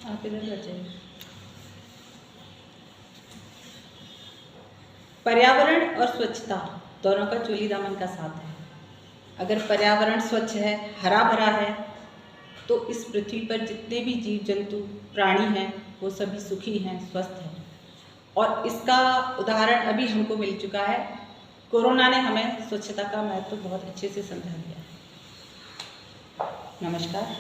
आप इधर बैठ जाइए। पर्यावरण और स्वच्छता दोनों का चोली दामन का साथ है। अगर पर्यावरण स्वच्छ है, हरा भरा है, तो इस पृथ्वी पर जितने भी जीव जंतु प्राणी हैं वो सभी सुखी हैं, स्वस्थ हैं। और इसका उदाहरण अभी हमको मिल चुका है। कोरोना ने हमें स्वच्छता का महत्व बहुत अच्छे से समझा दिया है। नमस्कार,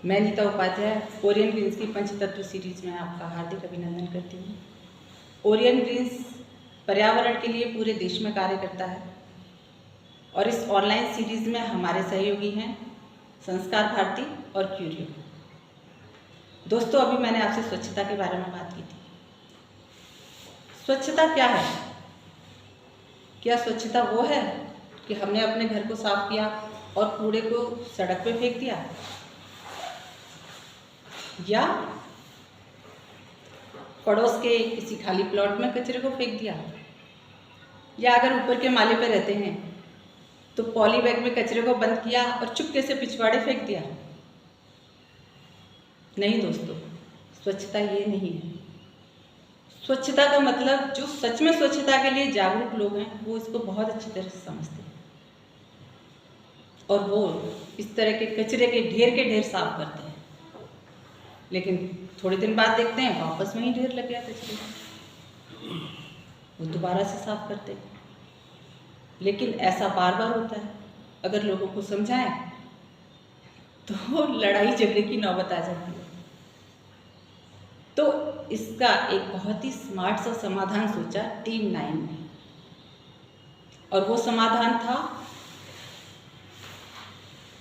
मैं नीता उपाध्याय ओरियन ग्रीन्स की पंचतत्व सीरीज में आपका हार्दिक अभिनंदन करती हूँ। ओरियन ग्रीन्स पर्यावरण के लिए पूरे देश में कार्य करता है और इस ऑनलाइन सीरीज में हमारे सहयोगी हैं संस्कार भारती और क्यूरियो। दोस्तों, अभी मैंने आपसे स्वच्छता के बारे में बात की थी। स्वच्छता क्या है? क्या स्वच्छता वो है कि हमने अपने घर को साफ किया और कूड़े को सड़क पे फेंक दिया, या पड़ोस के किसी खाली प्लॉट में कचरे को फेंक दिया, या अगर ऊपर के माले पे रहते हैं तो पॉली बैग में कचरे को बंद किया और चुपके से पिछवाड़े फेंक दिया? नहीं दोस्तों, स्वच्छता ये नहीं है। स्वच्छता का मतलब, जो सच में स्वच्छता के लिए जागरूक लोग हैं वो इसको बहुत अच्छी तरह से समझते हैं और वो इस तरह के कचरे के ढेर साफ करते हैं। लेकिन थोड़े दिन बाद देखते हैं वापस वहीं ढेर लग गया कचरे का, वो दोबारा से साफ करते हैं। लेकिन ऐसा बार बार होता है। अगर लोगों को समझाएं तो लड़ाई झगड़े की नौबत आ जाती है। तो इसका एक बहुत ही स्मार्ट सा समाधान सोचा टीम 9 ने, और वो समाधान था,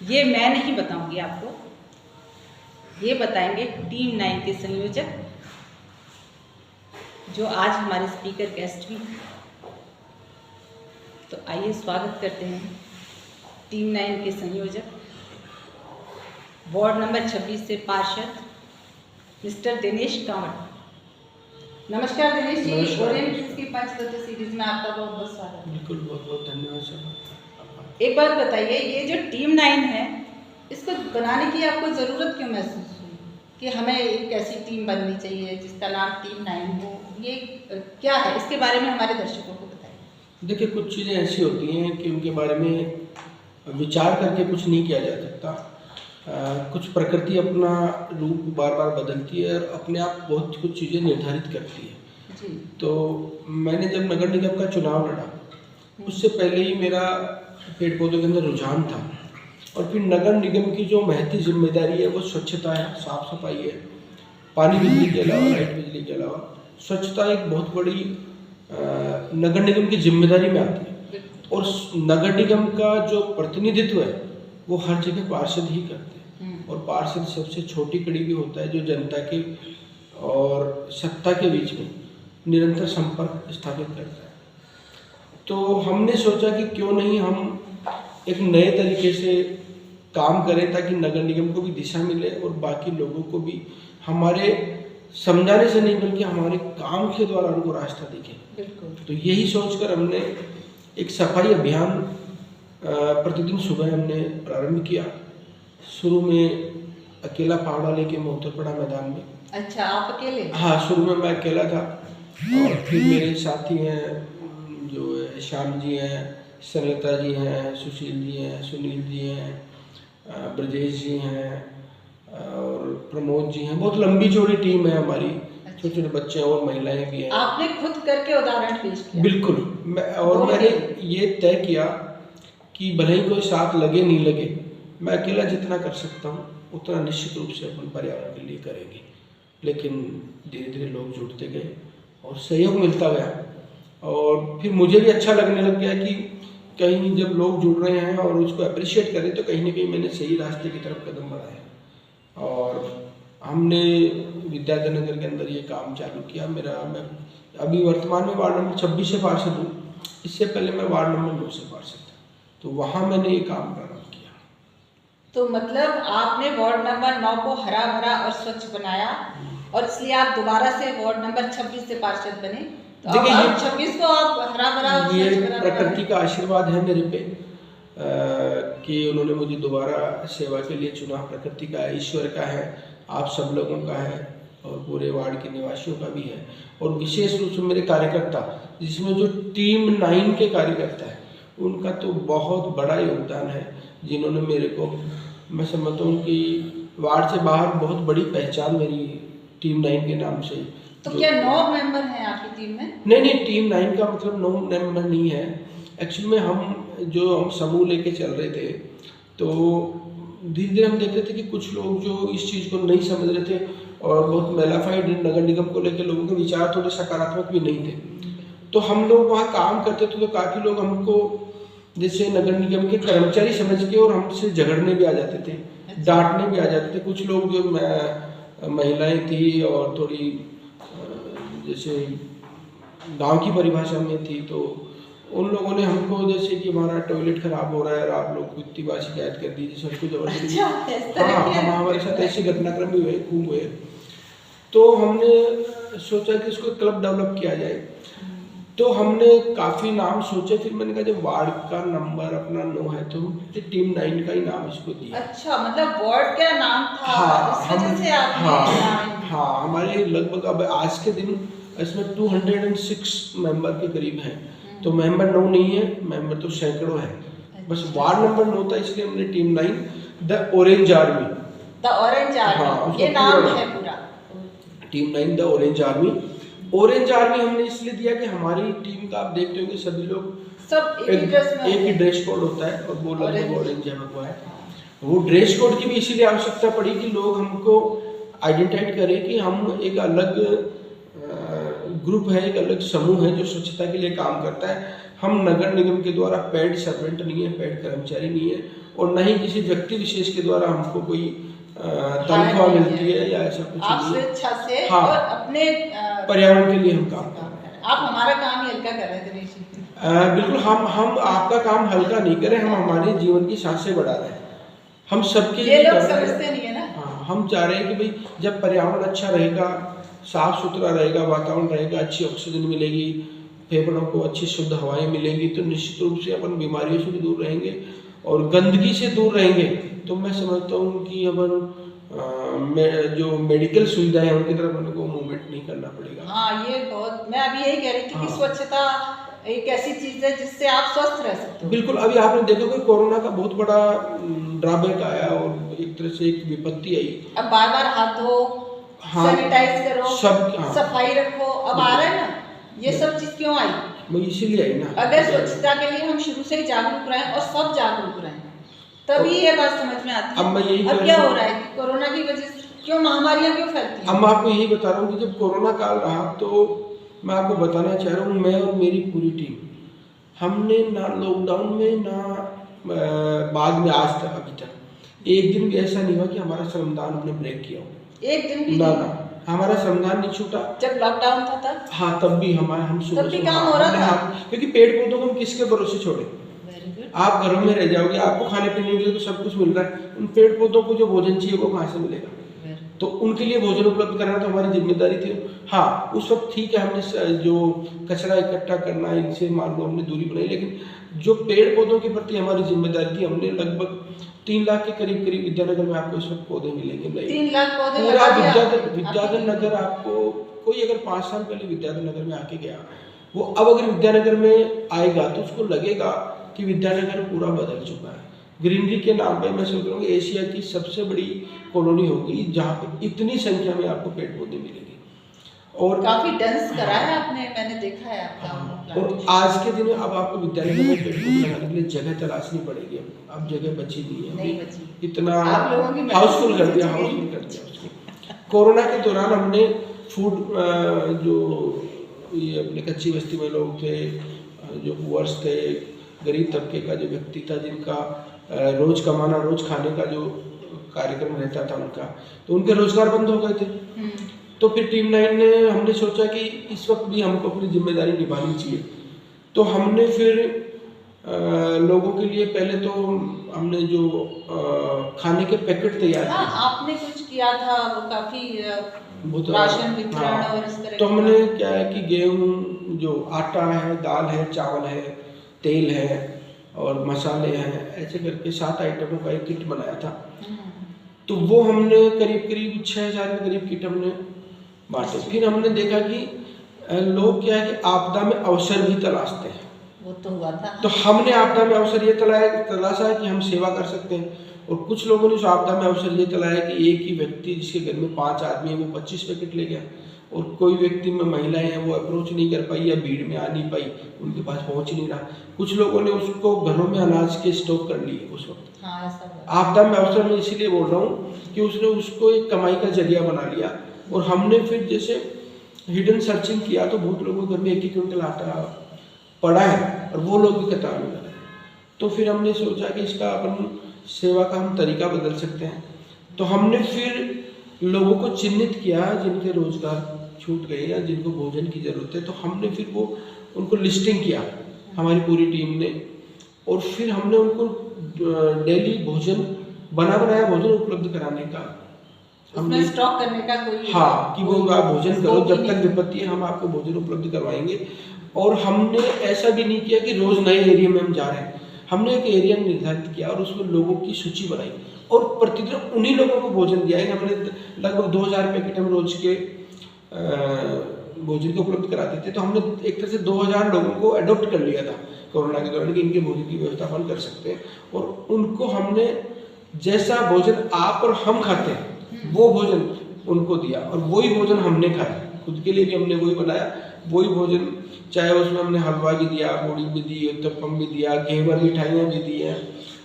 ये मैं नहीं बताऊंगी आपको, ये बताएंगे टीम 9 के संयोजक, जो आज हमारे स्पीकर गेस्ट भी हैं। तो आइए स्वागत करते हैं टीम 9 के संयोजक, वार्ड नंबर 26 से पार्षद मिस्टर दिनेश कांवट। नमस्कार दिनेश जी, ओरियन ग्रीन्स की पंचतत्व सीरीज में आपका बहुत बहुत स्वागत है। बिल्कुल, बहुत बहुत धन्यवाद सर। एक बात बताइए, ये जो टीम 9 है, इसको बनाने की आपको ज़रूरत क्यों महसूस हुई कि हमें एक ऐसी टीम बननी चाहिए जिसका नाम टीम 9 हो? ये क्या है, इसके बारे में हमारे दर्शकों को बताइए। देखिए, कुछ चीज़ें ऐसी होती हैं कि उनके बारे में विचार करके कुछ नहीं किया जा सकता। कुछ प्रकृति अपना रूप बार बार बदलती है और अपने आप बहुत कुछ चीज़ें निर्धारित करती है जी। तो मैंने जब नगर निगम का चुनाव लड़ा, उससे पहले ही मेरा पेड़ पौधों के अंदर रुझान था। और फिर नगर निगम की जो महती जिम्मेदारी है वो स्वच्छता है, साफ सफाई है, पानी बिजली के अलावा, लाइट बिजली के अलावा स्वच्छता एक बहुत बड़ी नगर निगम की जिम्मेदारी में आती है। और नगर निगम का जो प्रतिनिधित्व है वो हर जगह पार्षद ही करते हैं, और पार्षद सबसे छोटी कड़ी भी होता है जो जनता के और सत्ता के बीच में निरंतर संपर्क स्थापित करता है। तो हमने सोचा कि क्यों नहीं हम एक नए तरीके से काम करें ताकि नगर निगम को भी दिशा मिले और बाकी लोगों को भी हमारे समझाने से नहीं बल्कि हमारे काम के द्वारा उनको रास्ता दिखे। बिल्कुल। तो यही सोचकर हमने एक सफाई अभियान प्रतिदिन सुबह हमने प्रारंभ किया। शुरू में अकेला फावड़ा लेके मैं उतर पड़ा मैदान में। अच्छा, आप अकेले? हाँ, शुरू में मैं अकेला था और फिर मेरे साथी हैं, जो श्याम जी हैं, सरिता जी हैं, सुशील जी हैं, सुनील जी हैं, ब्रजेश जी हैं और प्रमोद जी हैं। बहुत लंबी चौड़ी टीम है हमारी। छोटे छोटे बच्चे और महिलाएं भी हैं। आपने खुद करके उदाहरण पेश किया? बिल्कुल। मैंने ये तय किया कि भले ही कोई साथ लगे नहीं लगे, मैं अकेला जितना कर सकता हूँ उतना निश्चित रूप से अपन पर्यावरण के लिए करेंगे। लेकिन धीरे धीरे लोग जुड़ते गए और सहयोग मिलता गया और फिर मुझे भी अच्छा लगने लग गया कि कहीं जब लोग जुड़ रहे हैं और उसको अप्रिशिएट करें तो कहीं ना कहीं मैंने सही रास्ते की तरफ कदम बढ़ाया। और हमने विद्याधर नगर के अंदर ये काम चालू किया। मैं अभी वर्तमान में वार्ड नंबर 26 से पार्षद हूँ। इससे पहले मैं वार्ड नंबर 9 से पार्षद था, तो वहाँ मैंने ये काम प्रारंभ किया। तो मतलब आपने वार्ड नंबर 9 को हरा भरा और स्वच्छ बनाया और इसलिए आप दोबारा से वार्ड नंबर 26 से पार्षद बने। तो देखिए, अब 26 को आप हरा भरा और ये स्वच्छ बना प्रकृति का आशीर्वाद है मेरे पे कि उन्होंने मुझे दोबारा सेवा के लिए चुना। प्रकृति का, ईश्वर का है। आप सब लोगों का है और पूरे वार्ड के निवासियों का भी है, और विशेष रूप से मेरे कार्यकर्ता, जिसमें जो टीम 9 के कार्यकर्ता हैं, उनका तो बहुत बड़ा योगदान है, जिन्होंने मेरे को, मैं समझता हूँ कि वार्ड से बाहर बहुत बड़ी पहचान मेरी टीम 9 के नाम से। तो क्या 9 मेंबर हैं आपकी टीम में? नहीं, टीम 9 का मतलब 9 मेंबर नहीं है। एक्चुअली में हम समूह लेके चल रहे थे, तो धीरे धीरे हम देख रहे थे कि कुछ लोग जो इस चीज़ को नहीं समझ रहे थे और बहुत मेलाफाइड नगर निगम को लेकर लोगों के विचार थोड़े सकारात्मक भी नहीं थे, तो हम लोग वहाँ काम करते थे तो काफ़ी लोग हमको जैसे नगर निगम के कर्मचारी समझ के और हमसे झगड़ने भी आ जाते थे, डांटने भी आ जाते थे। कुछ लोग जो महिलाएं थी और थोड़ी जैसे गांव की परिभाषा में थी, तो उन लोगों ने हमको जैसे कि हमारा टॉयलेट खराब हो रहा है और आप लोग को इतनी बार शिकायत कर दी, जैसे हमको जबरदस्ती। हाँ, हमारे साथ ऐसे घटनाक्रम भी हुए, खूब हुए। तो हमने सोचा कि इसको क्लब डेवलप किया जाए, तो हमने काफ़ी नाम सोचे। फिर मैंने कहा जब वार्ड का नंबर अपना 9 है तो टीम 9 का ही नाम इसको दिया। अच्छा, मतलब वार्ड का नाम था, हाँ, इस वजह से आपने हाँ, हमारे लगभग अब आज के दिन इसमें 206 मेंबर के करीब हैं, तो मेंबर 9 नहीं है, मेंबर तो सैकड़ों है। बस वार्ड नंबर 9 था, इसलिए हमने team 9 the orange army. The orange army, हाँ, ये नाम है पूरा। Team 9 the orange army. Orange army हमने इसलिए दिया कि हमारी टीम का आप देखते होंगे सभी लोग सब एक ही ड्रेस कोड होता है और वो लगभग ऑरेंज है। वो ड्रेस कोड की भी इसीलिए आवश्यकता पड़ी कि लोग हमको आइडेंटिफाई करें कि हम एक अलग ग्रुप है, एक अलग समूह है जो स्वच्छता के लिए काम करता है। हम नगर निगम के द्वारा पेड सर्वेंट नहीं है, पेड कर्मचारी नहीं है, और न ही किसी व्यक्ति विशेष के द्वारा हमको कोई तनख्वाह मिलती है या ऐसा कुछ आप नहीं। स्वेच्छा से हाँ, और अपने पर्यावरण के लिए हम काम कर रहे हैं। आप हमारा काम ही हल्का कर रहे थे दिनेश जी। बिल्कुल, हम आपका काम हल्का नहीं करें, हम हमारे जीवन की सांसें बढ़ा रहे हैं, हम सबके लिए ये लोग समझते नहीं है ना। हाँ, हम चाह रहे हैं कि भाई जब पर्यावरण अच्छा रहेगा, साफ सुथरा रहेगा, वातावरण रहेगा, अच्छी ऑक्सीजन मिलेगी, फेफड़ों को अच्छी शुद्ध हवाएं मिलेंगी, तो निश्चित रूप से अपन बीमारियों से भी दूर रहेंगे और गंदगी से दूर रहेंगे। तो मैं समझता हूँ कि अपन जो मेडिकल सुविधा है उनकी तरफ उनको मूवमेंट नहीं करना पड़ेगा। हाँ, ये बहुत, मैं अभी यही कह रही थी कि स्वच्छता एक ऐसी चीज है जिससे आप स्वस्थ रह सकते हो। बिल्कुल, अभी आपने देखा कि कोरोना का बहुत बड़ा ड्रॉबैक आया और एक तरह से एक विपत्ति आई। अब बार बार हाथ धो, सैनिटाइज करो, सफाई रखो, अब आ रहा है ना, ये सब चीज क्यों आई? वो इसीलिए आई ना। अगर स्वच्छता के लिए हम शुरू से ही जागरूक रहें और सब जागरूक रहें, तभी ये बात समझ में आती है। अब मैं यही अब क्या हो रहा है कि कोरोना की वजह से क्यों महामारियां क्यों फैलती हैं? अब मैं आपको यही बता रहा हूँ कि जब कोरोना काल रहा तो मैं आपको बताना चाह रहा हूँ, मैं और मेरी पूरी टीम, हमने ना लॉकडाउन में ना बाद में आज तक अभी तक एक दिन भी ऐसा नहीं हुआ कि हमारा श्रमदान हमने ब्रेक किया हो। एक दिन भी ना, हमारा श्रमदान नहीं छूटा। जब लॉकडाउन था तब? हाँ, तब भी हम सुबह तब भी काम हो रहा था, क्योंकि पेड़ पौधों को हम किसके भरोसे छोड़े? आप घरों में रह जाओगे, आपको खाने पीने के लिए तो सब कुछ मिल रहा है, उन पेड़ पौधों को जो भोजन चाहिए वो कहाँ से मिलेगा? तो उनके लिए भोजन उपलब्ध कराना तो हमारी जिम्मेदारी थी। हाँ, उस वक्त ठीक है, हमने जो कचरा इकट्ठा करना, इनसे मान लो हमने दूरी बनाई, लेकिन जो पेड़ पौधों के प्रति हमारी जिम्मेदारी थी, हमने लगभग 3 लाख के करीब विद्यानगर में आपको इस वक्त पौधे मिलेंगे। 3 लाख पौधे पूरा विद्याधर नगर, आपको कोई अगर 5 साल पहले विद्याधर नगर में आके गया, वो अब अगर विद्यानगर में आएगा तो उसको लगेगा कि विद्यानगर पूरा बदल चुका है। ग्रीनरी के नाम पे मैं सोच रहा हूँ एशिया की सबसे बड़ी कॉलोनी होगी जहाँ पे इतनी संख्या में आपको पेड़ पौधे मिलेंगे। और काफी डेंस करा है आपने, मैंने देखा है आपका। और आज के दिन अब आपको विद्यालय में पेड़ पौधे लगाने के लिए जगह तलाशनी पड़ेगी। अब जगह बची नहीं है, इतना हाउसफुल कर दिया उसको। कोरोना के दौरान हमने फूड जो ये अपने कच्ची बस्ती में लोग थे, जो पुअर्स थे, गरीब तबके का जो व्यक्ति था, जिनका रोज कमाना रोज खाने का जो कार्यक्रम रहता था उनका, तो उनके रोजगार बंद हो गए थे। तो फिर टीम 9 ने हमने सोचा कि इस वक्त भी हमको अपनी जिम्मेदारी निभानी चाहिए। तो हमने फिर लोगों के लिए पहले तो हमने जो खाने के पैकेट तैयार किए। आपने कुछ किया था, वो काफी राशन वितरण और इस तरह। तो हमने क्या है कि गेहूं, जो आटा है, दाल है, चावल है, तेल है और मसाले हैं, ऐसे करके 7 आइटमों का एक किट बनाया था। तो वो हमने करीब करीब 6,000 के करीब किट हमने बांटे। फिर हमने देखा कि लोग क्या है कि आपदा में अवसर भी तलाशते हैं। वो तो हुआ था। तो हमने आपदा में अवसर ये तलाशा है कि हम सेवा कर सकते हैं, और कुछ लोगों ने उस आपदा में अवसर ये तलाया कि एक ही व्यक्ति जिसके घर में 5 आदमी है वो 25 पैकेट ले गया, और कोई व्यक्ति में महिलाएं हैं वो अप्रोच नहीं कर पाई या भीड़ में आ नहीं पाई, उनके पास पहुंच नहीं रहा। कुछ लोगों ने उसको घरों में अनाज के स्टॉक कर लिए उस वक्त। हाँ, ऐसा आपदा में अवसर में इसीलिए बोल रहा हूँ कि उसने उसको एक कमाई का जरिया बना लिया। और हमने फिर जैसे हिडन सर्चिंग किया तो बहुत लोगों के घर में 1-1 क्विंटल आटा पड़ा है, और वो लोग भी कतार में लगे। तो फिर हमने सोचा कि इसका अपन सेवा का हम तरीका बदल सकते हैं। तो हमने फिर लोगों को चिन्हित किया जिनके रोजगार छूट गए या जिनको भोजन की जरूरत है, तो हमने फिर वो उनको लिस्टिंग किया हमारी पूरी टीम ने, और फिर हमने उनको डेली भोजन बनाया भोजन उपलब्ध कराने का, हमने स्टॉक करने का कोई, हाँ, कि वो आप भोजन करो, जब तक विपत्ति है हम आपको भोजन उपलब्ध करवाएंगे। और हमने ऐसा भी नहीं किया कि रोज नए एरिया में हम जा रहे हैं, हमने एक एरिया निर्धारित किया और उसमें लोगों की सूची बनाई और प्रतिदिन उन्हीं लोगों को भोजन दिया है। हमने लगभग 2,000 पैकेट हम रोज के भोजन को उपलब्ध कराते थे। तो हमने एक तरह से 2,000 लोगों को अडॉप्ट कर लिया था कोरोना के दौरान कि इनके भोजन की व्यवस्था अपन कर सकते हैं, और उनको हमने जैसा भोजन आप और हम खाते हैं वो भोजन उनको दिया, और वही भोजन हमने खाया, खुद के लिए भी हमने वही बनाया, वही भोजन, चाहे उसमें हमने हलवा भी दिया, पूड़ी भी दी, उत्तपम भी दिया, घेवर मिठाइयाँ भी दी हैं,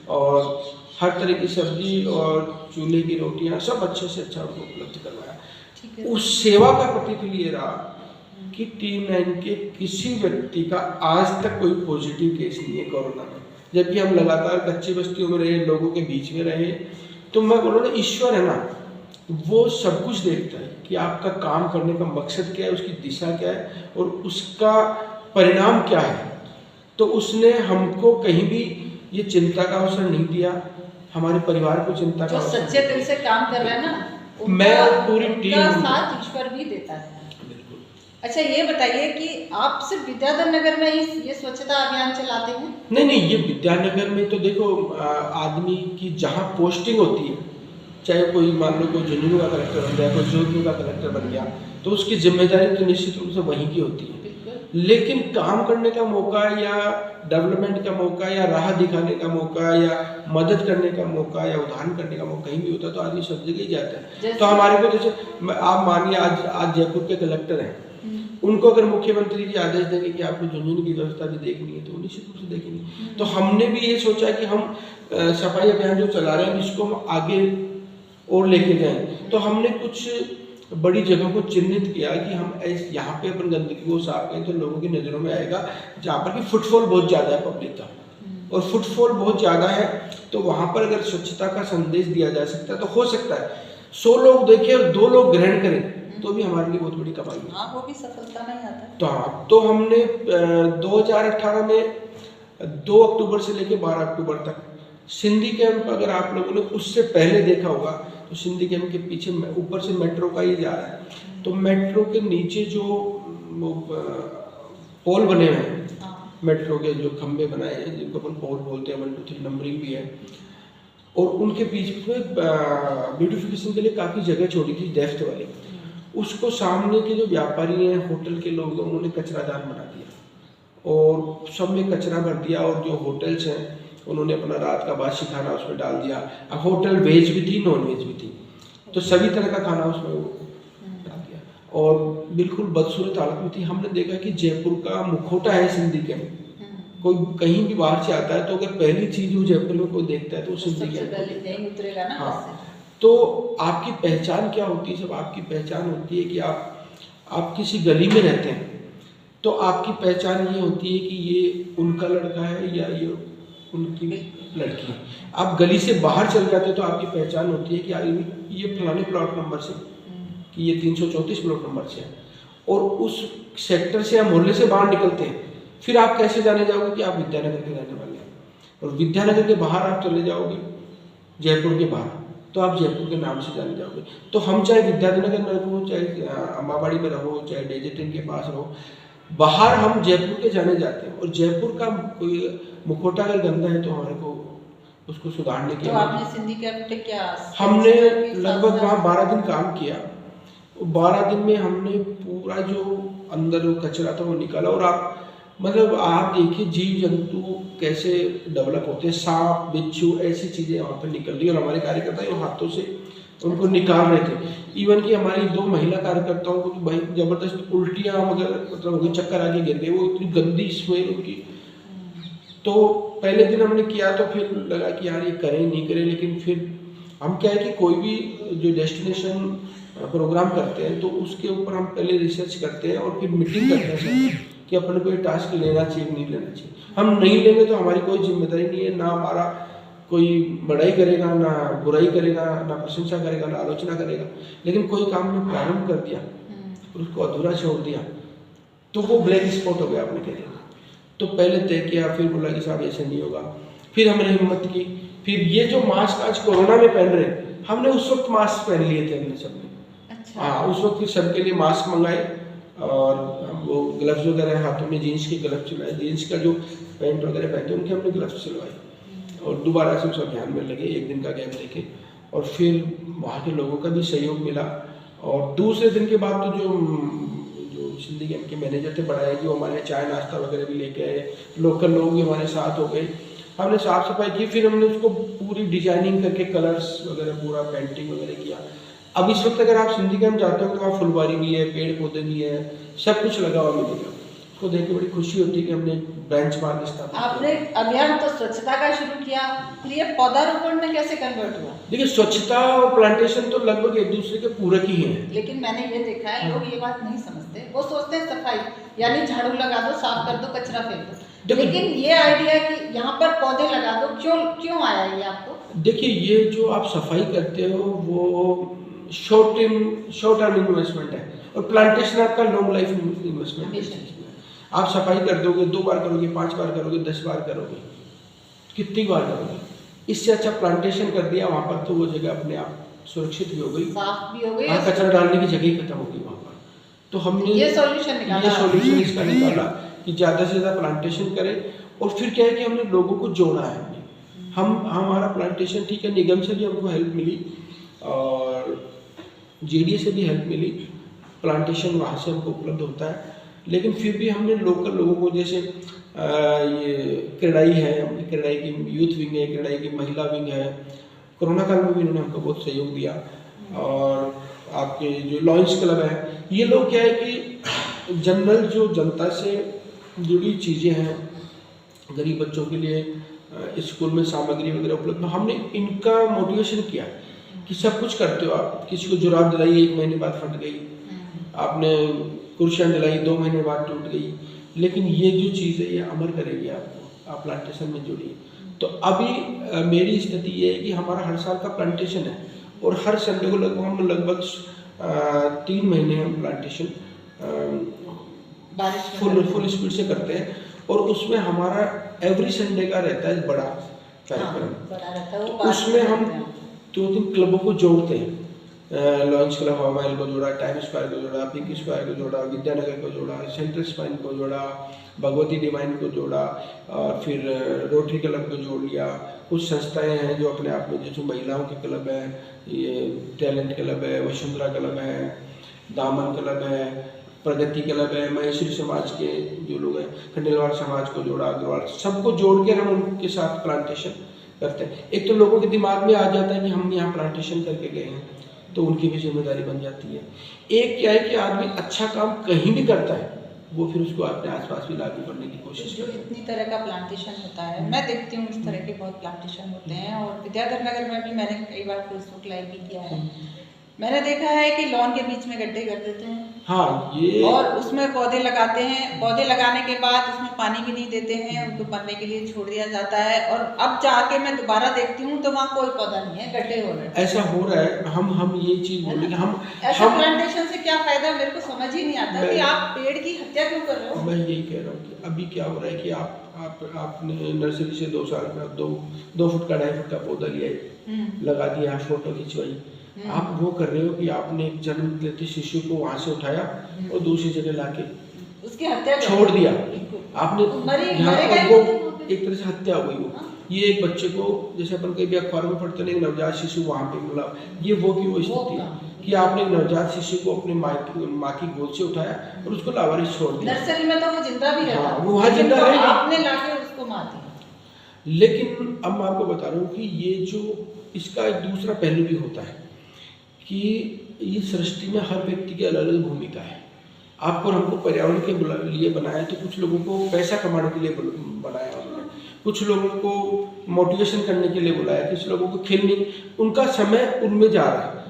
और हर तरह की सब्जी और चूल्हे की रोटियाँ सब अच्छे से अच्छा उनको उपलब्ध करवाया। उस सेवा का प्रतिफल ये रहा कि टीम 9 के किसी व्यक्ति का आज तक कोई पॉजिटिव केस नहीं है कोरोना में, जबकि हम लगातार कच्ची बस्तियों में रहे, लोगों के बीच में रहे। तो मैं बोल रहा हूँ ईश्वर है ना, वो सब कुछ देखता है कि आपका काम करने का मकसद क्या है, उसकी दिशा क्या है और उसका परिणाम क्या है। तो उसने हमको कहीं भी ये चिंता का अवसर नहीं दिया, हमारे परिवार को चिंता का अवसर, सच्चे दिल से काम कर रहे हैं ना, मैं पूरी टीम का साथ ईश्वर भी देता है। बिल्कुल। अच्छा, ये बताइए कि आप सिर्फ विद्याधर नगर में ही ये स्वच्छता अभियान चलाते हैं? नहीं, ये विद्यानगर में तो देखो आदमी की जहाँ पोस्टिंग होती है, चाहे कोई मान लो कोई झुंझुनू का कलेक्टर बन गया, कोई जोधपुर का कलेक्टर बन गया, तो उसकी जिम्मेदारी तो निश्चित रूप से वहीं की होती है। लेकिन काम करने का मौका या डेवलपमेंट का मौका या राह दिखाने का मौका या मदद करने का मौका या उदाहरण करने का मौका कहीं भी होता है तो आदमी सब जगह ही जाता है। तो हमारे को जैसे आप मानिए आज जयपुर के कलेक्टर हैं, उनको अगर मुख्यमंत्री जी आदेश देंगे कि आपको झुंझुनू की व्यवस्था भी देखनी है तो निश्चित रूप से देखेंगे। तो हमने भी ये सोचा कि हम सफाई अभियान जो चला रहे हैं इसको हम आगे और लेके जाएं। तो हमने कुछ बड़ी जगह को चिन्हित किया कि हम यहाँ पे अपन गंदगी को साफ करें तो लोगों की नज़रों में आएगा, जहाँ पर कि फुटफॉल बहुत ज़्यादा है पब्लिक का, और फुटफॉल बहुत ज़्यादा है तो वहाँ पर अगर स्वच्छता का संदेश दिया जा सकता है तो हो सकता है 100 लोग देखें और 2 लोग ग्रहण करें तो भी हमारे लिए बहुत बड़ी कमाई है। हाँ, वो भी सफलता नहीं आता। तो हाँ, तो हमने 2018 में 2 अक्टूबर से लेकर 12 अक्टूबर तक सिंधी कैंप, अगर आप लोगों ने उससे पहले देखा होगा तो सिंधी कैंप के पीछे ऊपर से मेट्रो का ये जा रहा है, तो मेट्रो के नीचे जो पोल बने हुए हैं, मेट्रो के जो खंबे बनाए हैं जिनको अपन पोल बोलते हैं, 1 2 3 नंबरिंग भी है, और उनके बीच में ब्यूटिफिकेशन के लिए काफ़ी जगह छोड़ी थी डेफ्थ वाली, उसको सामने के जो व्यापारी हैं, होटल के लोग हैं, उन्होंने कचरादान बना दिया और सब में कचरा भर दिया, और जो होटल्स हैं उन्होंने अपना रात का बासी खाना उसमें डाल दिया। अब होटल वेज भी थी, नॉन वेज भी थी, तो सभी तरह का खाना उसमें डाल दिया और बिल्कुल बदसूरत हालत में थी। हमने देखा कि जयपुर का मुखौटा है सिंधी कैंप, कोई कहीं भी बाहर से आता है तो अगर पहली चीज वो जयपुर में कोई देखता है तो सिंधी कैंप उतरेगा ना। हाँ, तो आपकी पहचान क्या होती है? जब आपकी पहचान होती है कि आप किसी गली में रहते हैं तो आपकी पहचान ये होती है कि ये उनका लड़का है या ये उनकी लड़की है। आप गली से बाहर चल जाते हैं तो आपकी पहचान होती है कि ये फलाने प्लॉट नंबर से, कि ये 334 प्लॉट नंबर से है, और उस सेक्टर से या मोहल्ले से बाहर निकलते हैं फिर आप कैसे जाने जाओगे कि आप विद्यानगर के रहने वाले हैं, और विद्यानगर के बाहर आप चले जाओगे जयपुर के बाहर तो आप जयपुर के नाम से जाने जाओगे। तो हम चाहे विद्यानगर में रहो, चाहे अम्बाबाड़ी में रहो, चाहे डेजर्ट के पास रहो, बाहर हम जयपुर के जाने जाते हैं, और जयपुर का कोई मुखौटा अगर गंदा है तो हमारे को उसको सुधारने के तो लिए। आपने सिंधी कैंप पे क्या हमने सेमेस्टर के लगभग साथ वहाँ 12 दिन काम किया। 12 दिन में हमने पूरा जो अंदर वो कचरा था वो निकाला। और आप मतलब आप देखिए जीव जंतु कैसे डेवलप होते हैं, सांप बिच्छू ऐसी चीज़ें वहाँ पर निकल रही, और हमारे कार्यकर्ता वो हाथों से उनको निकाल रहे थे। इवन कि हमारी 2 महिला कार्यकर्ताओं को तो भाई जबरदस्त उल्टियाँ वगैरह मतलब हो गई, चक्कर आके गिर गए, वो इतनी गंदी स्मेल उनकी। तो पहले दिन हमने किया तो फिर लगा कि यार ये करें नहीं करें, लेकिन फिर हम क्या है कि कोई भी जो डेस्टिनेशन प्रोग्राम करते हैं तो उसके ऊपर हम पहले रिसर्च करते हैं और फिर मीटिंग करते हैं कि अपन को ये टास्क लेना चाहिए नहीं लेना चाहिए। हम नहीं लेंगे तो हमारी कोई जिम्मेदारी नहीं है, ना हमारा कोई बड़ाई करेगा, ना बुराई करेगा, ना प्रशंसा करेगा, ना आलोचना करेगा। लेकिन कोई काम में प्रारंभ कर दिया और उसको अधूरा छोड़ दिया तो वो ब्लैक स्पॉट हो गया अपने करियर में। तो पहले तय किया, फिर बोला कि साहब ऐसे नहीं होगा। फिर हमने हिम्मत की। फिर ये जो मास्क आज कोरोना में पहन रहे, हमने उस वक्त मास्क पहन लिए थे हमने सबने। अच्छा। हाँ, उस वक्त फिर सबके लिए मास्क मंगाए और वो ग्लव्स वगैरह हाथों में जीन्स के ग्लव्स सिलवाए, जीन्स का जो पैंट वगैरह पहनते उनके हमने ग्लव्स सिलवाए और दोबारा से उस अभियान में लगे, 1 दिन का गैप देके। और फिर वहाँ के लोगों का भी सहयोग मिला। और दूसरे दिन के बाद तो जो सिंधी कैंप के मैनेजर थे बढ़ाए कि वो हमारे चाय नाश्ता वगैरह भी लेके आए, लोकल लोग भी हमारे साथ हो गए। हमने साफ सफाई की, फिर हमने उसको पूरी डिजाइनिंग करके कलर्स वगैरह पूरा पेंटिंग वगैरह किया। अब इस वक्त अगर आप सिंधी कैंप जाते हो तो वहाँ फुलवारी भी है, पेड़ पौधे भी है, सब कुछ लगा हुआ मिलेगा। उसको देख के बड़ी खुशी होती है कि हमने बेंच मार्क स्थापित। आपने अभियान तो स्वच्छता का शुरू किया, फिर ये पौधारोपण में कैसे कन्वर्ट हुआ? देखिए स्वच्छता और प्लांटेशन तो लगभग एक दूसरे के पूरक ही हैं। लेकिन मैंने ये देखा है लोग ये बात नहीं समझते, वो सोचते हैं सफाई यानी झाड़ू लगा दो, साफ कर दो, कचरा फेंक दो। लेकिन ये आइडिया कि यहाँ पर पौधे लगा दो, क्यों आया ये आपको? देखिए ये जो आप सफाई करते हो वो शॉर्ट टर्म इन्वेस्टमेंट है और प्लांटेशन आपका लॉन्ग लाइफ इन्वेस्टमेंट है। आप सफाई कर दोगे, 2 बार करोगे, 5 बार करोगे, 10 बार करोगे, कितनी बार करोगे? इससे अच्छा प्लांटेशन कर दिया वहाँ पर तो वो जगह अपने आप सुरक्षित भी हो गई, साफ भी हो गई, हाँ, कचरा डालने की जगह ही खत्म हो गई वहाँ पर। तो हमने ये सॉल्यूशन इसका निकाला कि ज़्यादा से ज़्यादा प्लांटेशन करें। और फिर क्या है कि हमने लोगों को जोड़ा है। हमारा प्लांटेशन ठीक है, निगम से भी हमको हेल्प मिली और जेडीए से भी हेल्प मिली, प्लांटेशन वहाँ से हमको उपलब्ध होता है। लेकिन फिर भी हमने लोकल लोगों को, जैसे ये क्रेडाई है, क्रेडाई की यूथ विंग है, क्रेडाई की महिला विंग है, कोरोना काल में भी इन्होंने हमको बहुत सहयोग दिया। और आपके जो लॉयंस क्लब है, ये लोग क्या है कि जनरल जो जनता से जुड़ी चीज़ें हैं, गरीब बच्चों के लिए स्कूल में सामग्री वगैरह उपलब्ध, हमने इनका मोटिवेशन किया कि सब कुछ करते हो आप। किसी को जुराब दिलाई 1 महीने बाद फट गई, आपने कुर्सियाँ दिलाई 2 महीने बाद टूट गई, लेकिन ये जो चीज़ है ये अमर करेगी आपको, आप प्लांटेशन में जुड़िए। तो अभी मेरी स्थिति ये है कि हमारा हर साल का प्लांटेशन है और हर संडे को लगभग 3 महीने हम प्लांटेशन फुल स्पीड से करते हैं। और उसमें हमारा एवरी संडे का रहता है बड़ा कार्यक्रम। तो उसमें हम 2-3 क्लबों को जोड़ते हैं, लॉन्च क्लब हमारे को जोड़ा, टाइम स्क्वायर को जोड़ा, पिंक स्क्वायर को जोड़ा, विद्यानगर को जोड़ा, सेंट्रल स्पाइन को जोड़ा, भगवती डिवाइन को जोड़ा और फिर रोटरी क्लब को जोड़ लिया। कुछ संस्थाएं हैं जो अपने आप में, जैसे महिलाओं के क्लब है, ये टैलेंट क्लब है, वसुंधरा क्लब है, दामन क्लब है, प्रगति क्लब है, महेश्वरी समाज के जो लोग हैं, खंडेलवाल समाज को जोड़ा, अग्रवाल, सबको जोड़ के हम उनके साथ प्लांटेशन करते हैं। एक तो लोगों के दिमाग में आ जाता है कि हम यहाँ प्लांटेशन करके गए हैं, तो उनकी भी जिम्मेदारी बन जाती है। एक क्या है कि आदमी अच्छा काम कहीं भी करता है, वो फिर उसको अपने आसपास भी लागू करने की कोशिश जो इतनी तरह का प्लांटेशन होता है, मैं देखती हूँ इस तरह के बहुत प्लांटेशन होते हैं। और विद्याधर नगर में भी मैंने कई बार फेसबुक लाइव भी किया है, मैंने देखा है कि लॉन के बीच में गड्ढे कर देते हैं। हाँ, ये और उसमें पौधे लगाते हैं, पौधे लगाने के बाद उसमें पानी भी नहीं देते हैं, उनको बनने के लिए छोड़ दिया जाता है। और अब जाके मैं दोबारा देखती हूँ तो वहाँ कोई पौधा नहीं है, गड्ढे हो रहे हैं। ऐसा हो रहा है। हम ये चीज बोले कि हम ऐसा प्लांटेशन से क्या फायदा, मेरे को समझ ही नहीं आता कि आप पेड़ की हत्या क्यों कर रहे हो। मैं यही कह रहा हूँ कि अभी क्या हो रहा है कि आपने नर्सरी से 2 साल में 2 फुट का 2.5 फुट का पौधा लिया, लगा दिया, फोटो खिंचवाई, आप वो कर रहे हो कि आपने एक जन्म लेते शिशु को वहां से उठाया और दूसरी जगह लाके उसकी हत्या छोड़ दिया आपने, वो एक तरह से हत्या हो गई वो। ये एक बच्चे को, जैसे अपन कहीं भी अखबार में पढ़ते हैं, नवजात शिशु वहाँ पे मिला, ये वो की वो स्थिति है कि आपने एक नवजात शिशु को अपने माँ की गोद से उठाया और उसको लावारिस छोड़ दिया। नर्सरी में तो वो जिंदा भी रहता, हाँ, वो वहाँ जिंदा लेकिन रहेगा। आपने लाके उसको मार दिया। लेकिन अब मैं आपको बता रहा हूँ कि ये जो इसका एक दूसरा पहलू भी होता है कि ये सृष्टि में हर व्यक्ति की अलग अलग भूमिका है। आपको और हमको पर्यावरण के लिए बनाया है, तो कुछ लोगों को पैसा कमाने के लिए बनाया उन्होंने, कुछ लोगों को मोटिवेशन करने के लिए बुलाया, कुछ लोगों को खेलने, उनका समय उनमें जा रहा है।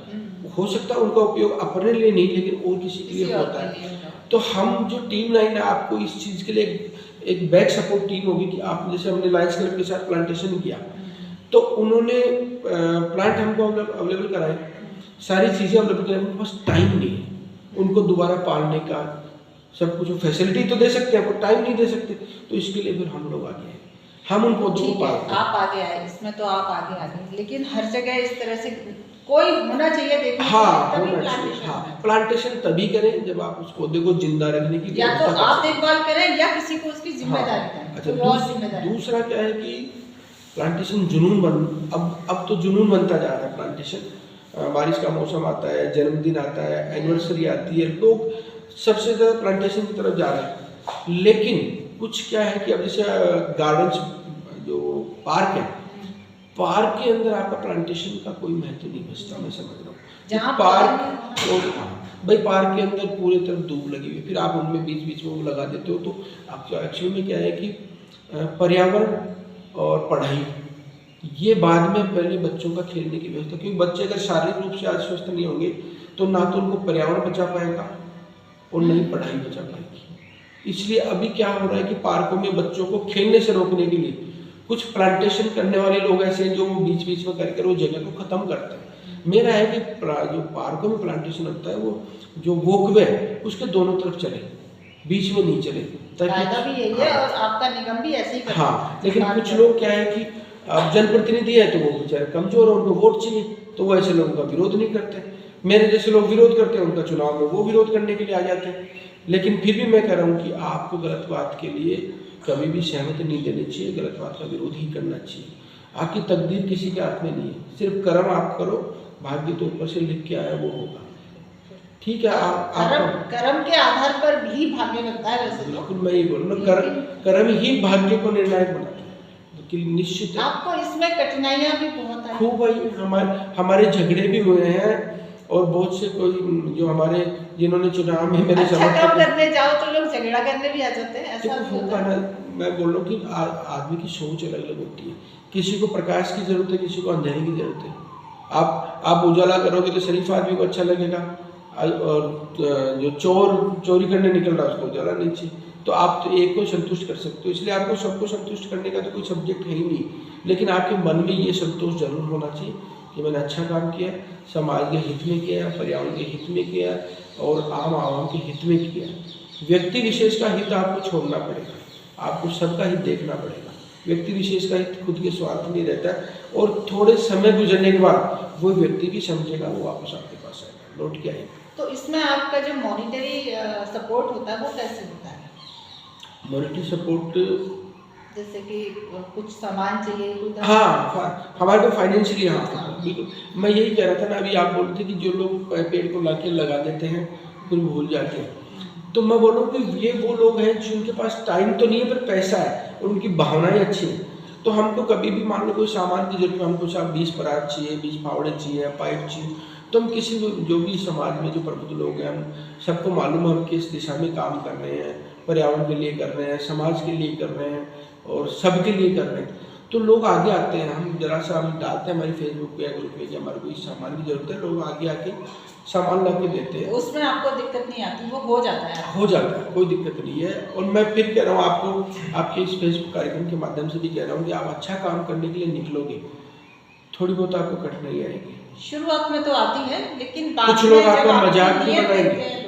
हो सकता है उनका उपयोग अपने लिए नहीं, लेकिन और किसी के लिए होता है। तो हम जो टीम लाइन है, आपको इस चीज़ के लिए एक बैक सपोर्ट टीम होगी कि आप, जैसे हमने लायंस क्लब के साथ प्लांटेशन किया, तो उन्होंने प्लांट हमको अवेलेबल कराए, सारी चीज़ें अवेलेबल कराई, उनके पास टाइम नहीं है उनको दोबारा पालने का, सब कुछ फैसिलिटी तो दे सकते हैं, वो टाइम नहीं दे सकते, तो इसके लिए फिर हम लोग आगे आए, हम उन पौधों को पालते हैं। आप आगे आए, इसमें तो आप आगे आ गए, लेकिन हर जगह इस तरह से कोई होना चाहिए देखने हाँ, तभी होना चाहिए। प्लांटेशन। हाँ, प्लांटेशन तभी करें जब आप उस पौधे को जिंदा रखने की या तो व्यवस्था कर आप सकें। देखभाल करें या किसी को उसकी जिम्मेदारी दें। अच्छा, कोई और जिम्मेदारी। दूसरा क्या है कि प्लांटेशन जुनून अब तो जुनून बनता जा रहा है प्लांटेशन। बारिश का मौसम आता है, जन्मदिन आता है, एनिवर्सरी आती है, लोग सबसे ज़्यादा प्लांटेशन की तरफ जा रहे हैं। लेकिन कुछ क्या है कि अब जैसे गार्डन्स, जो पार्क है, पार्क के अंदर आपका प्लांटेशन का कोई महत्व नहीं बचता, मैं समझ रहा हूँ। जहाँ पार्क और भाई पार्क के अंदर पूरे तरफ दूब लगी हुई है, फिर आप उनमें बीच बीच में वो लगा देते हो, तो आपको एक्चुअली में क्या है कि पर्यावरण और पढ़ाई ये बाद में, पहले बच्चों का खेलने की व्यवस्था, क्योंकि बच्चे अगर शारीरिक रूप से आज स्वस्थ नहीं होंगे तो ना तो उनको पर्यावरण बचा पाएगा और ना ही पढ़ाई बचा पाएगी। इसलिए अभी क्या हो रहा है कि पार्कों में बच्चों को खेलने से रोकने के लिए कुछ प्लांटेशन करने वाले लोग ऐसे हैं जो वो बीच बीच में करके वो जगह को ख़त्म करते हैं। मेरा है कि जो पार्कों में प्लांटेशन होता है, वो जो वॉकवे उसके दोनों तरफ चले, बीच में नहीं चले, फायदा भी यही है और आपका निगम भी ऐसे ही करता है। हाँ, लेकिन कुछ लोग क्या है कि अब जनप्रतिनिधि है तो वो बेचारे कमजोर है, उनको वोट चाहिए, तो वो ऐसे लोगों का विरोध नहीं करते। मेरे जैसे लोग विरोध करते हैं, उनका चुनाव में वो विरोध करने के लिए आ जाते हैं। लेकिन फिर भी मैं कह रहा हूँ कि आपको गलत बात के लिए कभी भी सहमति नहीं देनी चाहिए, गलत बात का विरोध ही करना चाहिए। आपकी तकदीर किसी के हाथ में नहीं है, सिर्फ कर्म आप करो, भाग्य तो ऊपर से लिख के आया वो होगा। ठीक है, कर्म के आधार पर भी भाग्य बनता है वैसे तो। बिल्कुल, मैं ये बोल रहा हूँ, कर्म ही भाग्य को निर्णायक बनाता है, कि निश्चित आपको इसमें कठिनाइयाँ भी बहुत आई। खूब भाई, हमारे झगड़े भी हुए हैं, और बहुत से कोई जो हमारे, जिन्होंने चुनाव में मेरे अच्छा काम करने जाओ तो लोग झगड़ा करने भी आ जाते हैं, ऐसा भी होता है। मैं बोल रहा हूँ कि आदमी की सोच अलग अलग होती है, किसी को प्रकाश की जरूरत है, किसी को अंधेरे की जरूरत है। आप उजाला करोगे तो शरीफ आदमी को अच्छा लगेगा, और जो चोरी करने निकल रहा है उसको उजाला नहीं चाहिए। तो आप तो एक को संतुष्ट कर सकते हो, इसलिए आपको सबको संतुष्ट करने का तो कोई सब्जेक्ट है ही नहीं, लेकिन आपके मन में ये संतोष जरूर होना चाहिए कि मैंने अच्छा काम किया, समाज के हित में किया, पर्यावरण के हित में किया और आम आवाम के हित में किया। व्यक्ति विशेष का हित आपको छोड़ना पड़ेगा, आपको सबका हित देखना पड़ेगा। व्यक्ति विशेष का हित खुद के स्वार्थ नहीं रहता है, और थोड़े समय गुजरने के बाद वो व्यक्ति भी समझेगा, वो वापस आपके पास आएगा, लौट के आएगा। तो इसमें आपका जो मॉनिटरी सपोर्ट होता है वो कैसे होता है? मॉनिटरी सपोर्ट जैसे कि कुछ सामान चाहिए, हाँ, हमारे को फाइनेंशियली, हाँ बिल्कुल, मैं यही कह रहा था ना, अभी आप बोल रहे थे कि जो लोग पेड़ को लाके लगा देते हैं फिर भूल जाते हैं, तो मैं बोल रहा हूँ कि ये वो लोग हैं जिनके पास टाइम तो नहीं है पर पैसा है और उनकी भावनाएं अच्छी हैं। तो हमको कभी भी मान लो कोई सामान की जरूरत है, हमको साहब 20 परात चाहिए, 20 फावड़े चाहिए, पाइप चाहिए, तो हम किसी जो भी समाज में जो प्रबुद्ध लोग हैं, हम सबको मालूम है हम किस दिशा में काम कर रहे हैं, पर्यावरण के लिए कर रहे हैं, समाज के लिए कर रहे हैं और सबके लिए कर रहे हैं, तो लोग आगे आते हैं। हम जरा सा हम डालते हैं हमारी फेसबुक पे या ग्रुप पे कि हमारे को इस सामान की जरूरत है, लोग आगे आके सामान ला के देते हैं। उसमें आपको दिक्कत नहीं आती, वो हो जाता है, कोई दिक्कत नहीं है। और मैं फिर कह रहा हूँ आपको, आपके इस फेसबुक कार्यक्रम के माध्यम से भी कह रहा हूँ कि आप अच्छा काम करने के लिए निकलोगे, थोड़ी बहुत आपको कठिनाई आएगी, शुरुआत में तो आती है, लेकिन कुछ लोग आपका मजाक भी बनाएंगे,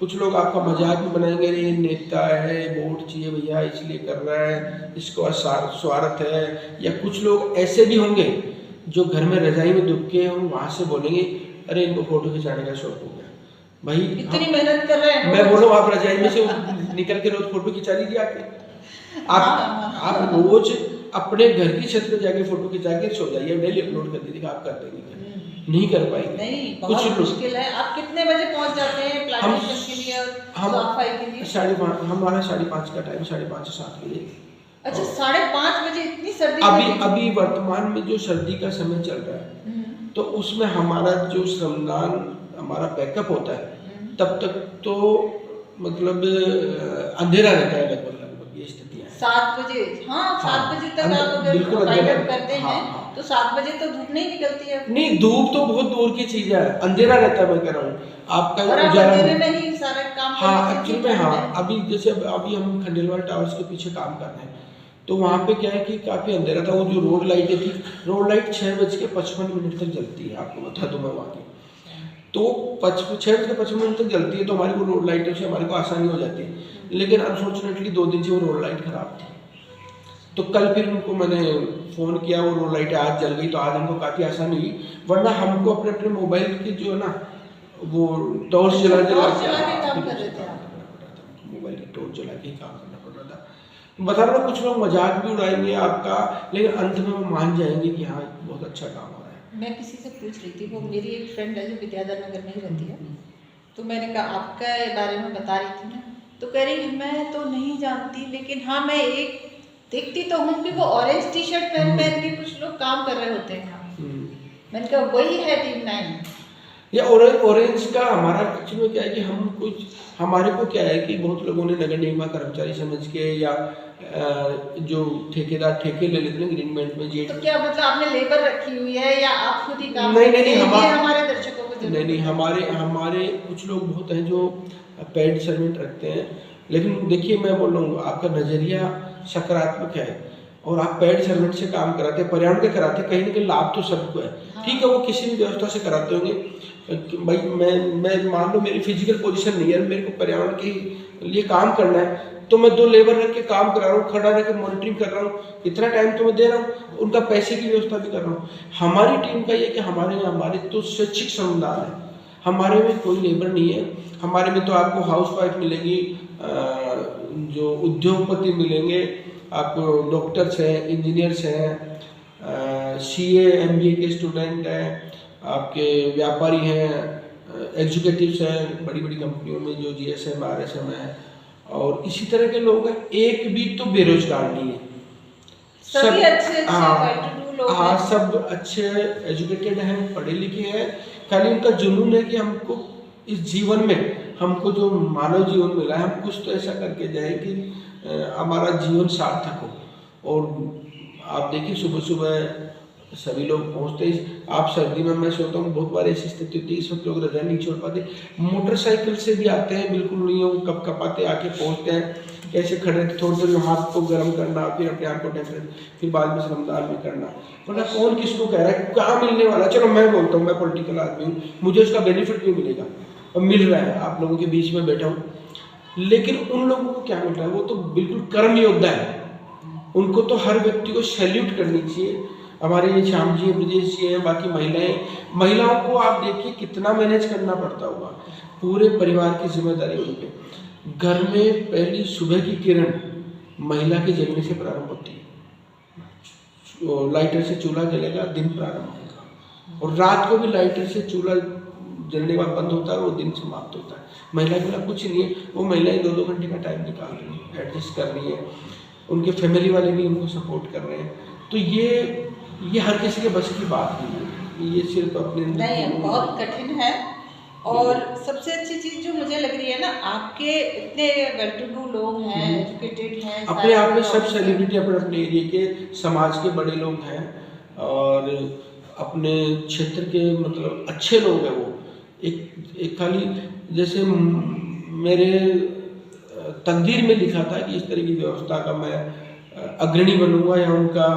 कुछ लोग आपका मजाक भी बनाएंगे, ये नेता है, वोट चाहिए भैया इसलिए कर रहा है, इसको स्वार्थ है। या कुछ लोग ऐसे भी होंगे जो घर में रजाई में दुबके हैं, वहाँ से बोलेंगे अरे इनको फोटो खिंचाने का शौक हो गया, भाई इतनी मेहनत कर रहे हैं। मैं बोलूँ आप रजाई में से निकल के रोज फोटो खिंचा लीजिए आके। आप रोज अपने घर की छत पे जाके फोटो खिंचा के सो जाइए, डेली अपलोड कर दीजिएगा। आप करते नहीं कर पाएंगे। नहीं, कुछ बहुत लोग मुश्किल है। आप कितने बजे पहुंच जाते हैं प्लांटेशन के लिए और सफाई के लिए? 5:30, हमारा 5:30 का टाइम, 5:30 से 7 बजे। अच्छा, 5:30 बजे इतनी सर्दी में? अभी वर्तमान में जो सर्दी का समय चल रहा है, तो उसमें हमारा जो श्रमदान हमारा बैकअप होता है, तब तक तो मतलब अंधेरा रहता है लगभग ये स्थिति है। 7 बजे? हाँ, 7 बजे तक आप अगर पायलट करते हैं तो 7 बजे तो धूप नहीं निकलती है। नहीं, धूप तो बहुत दूर की चीज है, अंधेरा रहता है, मैं कह रहा हूँ आपका और आप अंधेरे में ही सारे काम हाँ, एक्चुअली में हाँ, अभी जैसे अभी हम खंडेलवाल टावर्स के पीछे काम कर रहे हैं, तो वहाँ पे क्या है कि काफ़ी अंधेरा था। वो जो रोड लाइटें थी, रोड लाइट 6:55 तक जलती है, आपको बता दूँ मैं वहाँ की। तो 6:55 तक जलती है, तो हमारी वो रोड लाइटों से हमारे को आसानी हो जाती है। लेकिन अनफॉर्चुनेटली 2 दिन से वो रोड लाइट खराब थी, तो कल फिर उनको मैंने फ़ोन किया, वो रोड लाइटें आज जल गई, तो आज हमको काफ़ी आसानी हुई। वरना हमको अपने अपने मोबाइल की जो है ना, वो टॉर्च जला के काम कर रहे थे आप? मोबाइल की टॉर्च जला के ही काम करना पड़ रहा था। बता रहा हूँ, कुछ लोग मजाक भी उड़ाएंगे आपका, लेकिन अंत में वो मान जाएंगे कि हाँ बहुत अच्छा काम हो रहा है। मैं किसी से पूछ रही थी, वो मेरी एक फ्रेंड है जो विद्याधर नगर में ही रहती है, तो मैंने कहा आपके बारे में बता रही थी ना, तो कह रही मैं तो नहीं जानती, लेकिन हाँ मैं एक देखती तो हूँ कि वो ऑरेंज टी शर्ट पहन के कुछ लोग काम कर रहे होते हैं। मैंने कहा वही है टीम 9। या ऑरेंज का हमारा एक्चुअली क्या है कि हम कुछ, हमारे को क्या है कि बहुत लोगों ने नगर निगम कर्मचारी समझ के या जो ठेकेदार ठेके ले लेते हैं ग्रीन बेल्ट में जी। तो क्या मतलब आपने लेबर रखी हुई है या आप खुद ही काम? नहीं, हमारे दर्शकों को नहीं, हमारे कुछ लोग बहुत हैं जो पेड सर्वेंट रखते हैं। लेकिन देखिए, मैं बोल रहा हूँ आपका नज़रिया सकारात्मक है और आप पेड सर्वेंट से काम कराते हैं, पर्यावरण के कराते हैं, कहीं ना कहीं लाभ तो सबको है। ठीक है, वो किसी भी व्यवस्था से कराते होंगे। भाई मैं मान लो मेरी फिजिकल पोजीशन नहीं है, मेरे को पर्यावरण के लिए काम करना है, तो मैं 2 लेबर रख के काम करा रहा हूँ, खड़ा रह के मॉनिटरिंग कर रहा हूँ, इतना टाइम तो मैं दे रहा हूँ, उनका पैसे की व्यवस्था भी कर रहा हूँ। हमारी टीम का ये कि हमारे तो स्वैच्छिक श्रमदान है, हमारे में कोई लेबर नहीं है। हमारे में तो आपको हाउस वाइफ मिलेगी, जो उद्योगपति मिलेंगे, आपको डॉक्टर्स हैं, इंजीनियर्स हैं, CA MBA के स्टूडेंट हैं, आपके व्यापारी हैं, एग्जीक्यूटिव्स हैं बड़ी बड़ी कंपनियों में जो GSM RSM है, और इसी तरह के लोग हैं। एक भी तो बेरोजगार नहीं है, सब अच्छे हाँ, सब अच्छे एजुकेटेड हैं, पढ़े लिखे हैं। खाली उनका जुनून है कि हमको इस जीवन में, हमको जो मानव जीवन मिला है, हम कुछ तो ऐसा करके जाए कि हमारा जीवन सार्थक हो। और आप देखिए, सुबह सुबह सभी लोग पहुंचते हैं। आप सर्दी में, मैं सोचता हूँ बहुत बार ऐसी स्थिति होती है, इस वक्त लोग रजा नहीं छोड़ पाते, मोटरसाइकिल से भी आते हैं, बिल्कुल नहीं हो कप कपाते आके पहुंचते हैं, कैसे खड़े थोड़ी देर हाथ को गर्म करना, फिर अपने आप को टेम्परेचर, फिर बाद में श्रमदान भी करना। मतलब कौन किसको कह रहा है, कहाँ मिलने वाला। चलो मैं बोलता हूँ, मैं पॉलिटिकल आदमी हूँ, मुझे उसका बेनिफिट भी मिलेगा और मिल रहा है, आप लोगों के बीच में बैठा हूँ। लेकिन उन लोगों को क्या मिल रहा है, वो तो बिल्कुल कर्म योद्धा है, उनको तो हर व्यक्ति को सैल्यूट करनी चाहिए। हमारे ये श्याम जी, ब्रजेश जी हैं, बाकी महिलाओं को आप देखिए कितना मैनेज करना पड़ता होगा, पूरे परिवार की जिम्मेदारी उनके। घर में पहली सुबह की किरण महिला के जगने से प्रारंभ होती है, लाइटर से चूल्हा जलेगा, दिन प्रारंभ होगा, और रात को भी लाइटर से चूल्हा जलने के बाद बंद होता है, वो दिन समाप्त होता है। महिला के लिए कुछ नहीं है, वो महिलाएं 2-2 घंटे का टाइम निकाल रही है, एडजस्ट कर रही है, उनके फैमिली वाले भी उनको सपोर्ट कर रहे हैं। तो ये हर किसी के बस की बात नहीं है, ये सिर्फ अपने नहीं, बहुत कठिन है। और सबसे अच्छी चीज़ जो मुझे लग रही है ना, आपके इतने वेल टू डू लोग हैं, एजुकेटेड हैं, अपने आप में सब सेलिब्रिटी अपने अपने एरिया के, समाज के बड़े लोग हैं और अपने क्षेत्र के मतलब अच्छे लोग हैं। वो एक खाली जैसे मेरे तकदीर में लिखा था कि इस तरह की व्यवस्था का मैं अग्रणी बनूंगा या उनका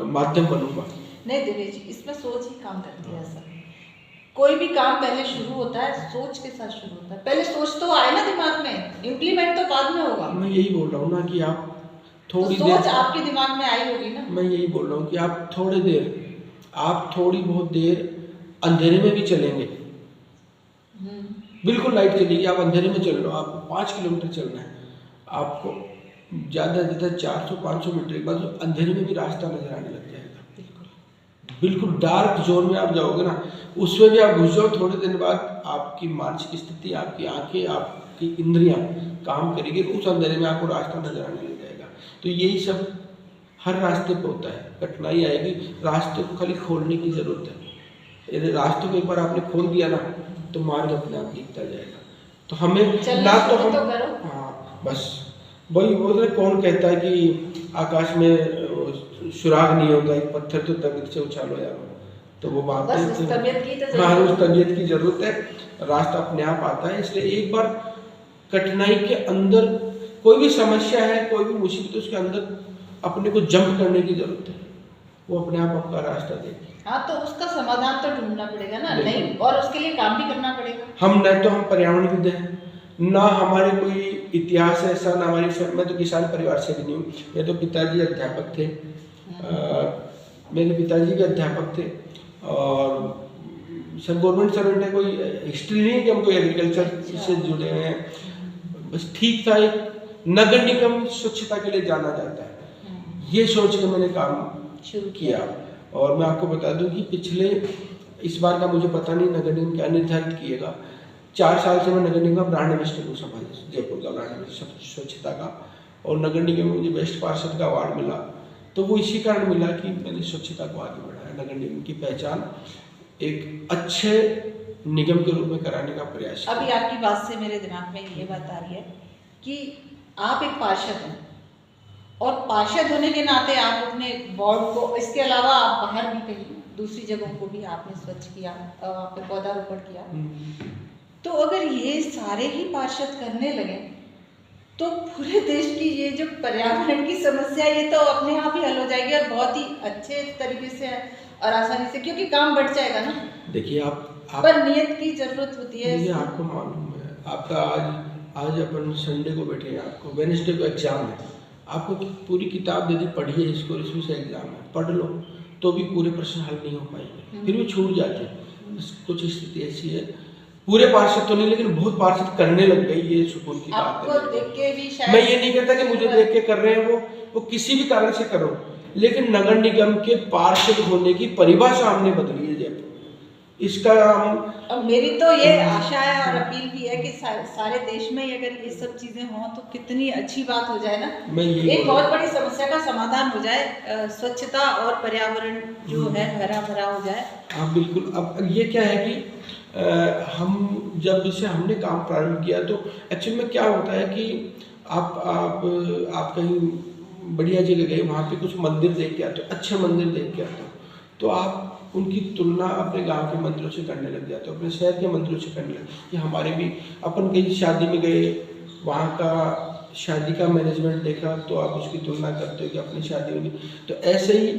माध्यम बनूंगा। नहीं दिनेश जी, इसमें सोच ही काम करती है। सर, कोई भी काम पहले शुरू होता है सोच के साथ शुरू होता है, पहले सोच तो आए ना दिमाग में, इम्प्लीमेंट तो बाद में होगा। मैं यही बोल रहा हूँ ना कि आप थोड़ी तो सोच आपके दिमाग में आई होगी ना। मैं यही बोल रहा हूँ कि आप थोड़ी बहुत देर अंधेरे में भी चलेंगे, बिल्कुल लाइट चलेगी, आप अंधेरे में चल लो, आपको 5 किलोमीटर चलना है, आपको ज़्यादा से ज़्यादा 400-500 मीटर के बाद अंधेरे में भी रास्ता नजर आने लग जाएगा। बिल्कुल डार्क जोन में आप जाओगे ना, उसमें भी आप घुस जाओ, थोड़े दिन बाद आपकी मानसिक स्थिति, आपकी आंखें, आपकी इंद्रियां काम करेगी, उस अंधेरे में आपको रास्ता नजर आने लग जाएगा। तो यही सब हर रास्ते पे होता है, कठिनाई आएगी, रास्ते को खाली खोलने की ज़रूरत है। यदि रास्ते को एक बार आपने खोल दिया ना, तो मार्ग अपने आप दिखता जाएगा। तो हमें ना तो हम हाँ बस वही बोल रहे, कौन कहता है कि आकाश में सुराग नहीं होता, एक पत्थर तो तबीयत से उछालो यार, तो वो बात है। उस तबीयत की जरूरत है, रास्ता अपने आप आता है। इसलिए एक बार कठिनाई के अंदर, कोई भी समस्या है, कोई भी मुसीबत, उसके अंदर अपने को जंप करने की जरूरत है, वो अपने आप आपका रास्ता देगी। हाँ, तो उसका समाधान तो ढूंढना पड़ेगा ना, नहीं, और उसके लिए काम भी करना पड़ेगा। हम न तो हम पर्यावरणविद हैं, ना हमारे कोई इतिहास है ऐसा, ना हमारी, मैं तो किसान परिवार से भी नहीं हूँ। मेरे तो पिताजी अध्यापक थे, मेरे पिताजी भी अध्यापक थे, और सब गवर्नमेंट सर्वेंट है, कोई हिस्ट्री नहीं है कि हम कोई एग्रीकल्चर से जुड़े हुए हैं। बस ठीक था, एक नगर निगम स्वच्छता के लिए जाना जाता है, ये सोच के मैंने काम शुरू किया। और मैं आपको बता दूं कि पिछले, इस बार का मुझे पता नहीं नगर निगम क्या निर्धारित किएगा, 4 साल से मैं नगर निगम का ब्रांड एम्बेसडर हूँ, सफाई जयपुर का ब्रांड एम्बेसडर स्वच्छता का, और नगर निगम में मुझे बेस्ट पार्षद का अवार्ड मिला। तो वो इसी कारण मिला कि मैंने स्वच्छता को आगे बढ़ाया, नगर निगम की पहचान एक अच्छे निगम के रूप में कराने का प्रयास। अभी आपकी बात से मेरे दिमाग में ये बात आ रही है कि आप एक पार्षद हैं, और पार्षद होने के नाते आप अपने वार्ड को, इसके अलावा आप बाहर भी कहीं दूसरी जगहों को भी आपने स्वच्छ किया, आपने पौधारोपण किया। तो अगर ये सारे ही पार्षद करने लगे तो पूरे देश की ये जो पर्यावरण की समस्या, ये तो अपने आप ही हल हो जाएगी, और बहुत ही अच्छे तरीके से और आसानी से, क्योंकि काम बढ़ जाएगा ना। देखिए आप पर नियत की जरूरत होती है। ये आपको मालूम है, आपका आज अपन संडे को बैठे हैं, आपको वेडनेसडे को एग्जाम है, आपको पूरी किताब दे दी, पढ़िए इसको, इसमें से एग्जाम है, पढ़ लो, तो भी पूरे प्रश्न हल नहीं हो पाएंगे, फिर भी छूट जाते हैं। कुछ स्थिति ऐसी है, पूरे पार्षद तो नहीं, लेकिन बहुत पार्षद करने लग गए, ये सुकून की बात है। देख के भी शायद, मैं ये नहीं कहता कि मुझे देख के कर रहे हैं, वो किसी भी कारण से करो, लेकिन नगर निगम के पार्षद होने की परिभाषा हमने बदली है जयपुर। इसका अब मेरी तो ये आशा है और अपील भी है कि सारे देश में अगर ये सब चीजें हों तो कितनी अच्छी बात हो जाए ना, एक बहुत बड़ी समस्या का समाधान हो जाए, स्वच्छता और पर्यावरण जो है हरा भरा हो जाए। हाँ बिल्कुल। अब ये क्या है कि हम जब इसे हमने काम प्रारंभ किया, तो एक्चुअली में क्या होता है कि आप कहीं बढ़िया जगह गए, वहाँ पे कुछ मंदिर देख के आते हो, अच्छे मंदिर देख के आते हो, तो आप उनकी तुलना अपने गांव के मंदिरों से करने लग जाते हो, अपने शहर के मंदिरों से करने लगे कि हमारे भी, अपन कहीं शादी में गए, वहाँ का शादी का मैनेजमेंट देखा, तो आप उसकी तुलना करते हो कि अपनी शादी होगी। तो ऐसे ही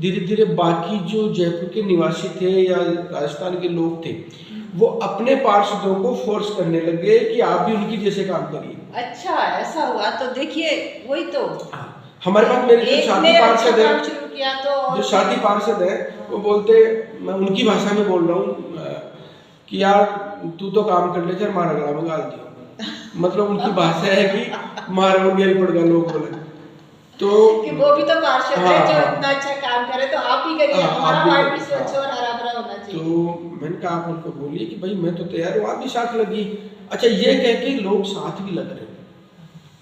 धीरे धीरे बाकी जो जयपुर के निवासी थे या राजस्थान के लोग थे, वो अपने पार्षदों को फोर्स करने लगे कि आप भी उनकी जैसे काम करिए। अच्छा, ऐसा हुआ। तो देखिए, वही तो हमारे पास मेरे जो साथी पार्षद है, तो जो साथी पार्षद है, वो बोलते, मैं उनकी भाषा में बोल रहा हूँ कि यार तू तो काम कर ले, मारा गला में गाल दिया। मतलब उनकी भाषा है कि मारा गया पड़ गया, लोग बोले तो कि वो भी तो पार्षद है जो इतना अच्छा काम करे, तो आप भी करिए, हमारा वार्ड भी स्वच्छ और हरा भरा होना चाहिए। तो मैंने कहा आप उनको बोलिए कि भाई मैं तो तैयार हूँ, आप भी साथ लगिए। अच्छा, ये कह के लोग साथ भी लग रहे हैं।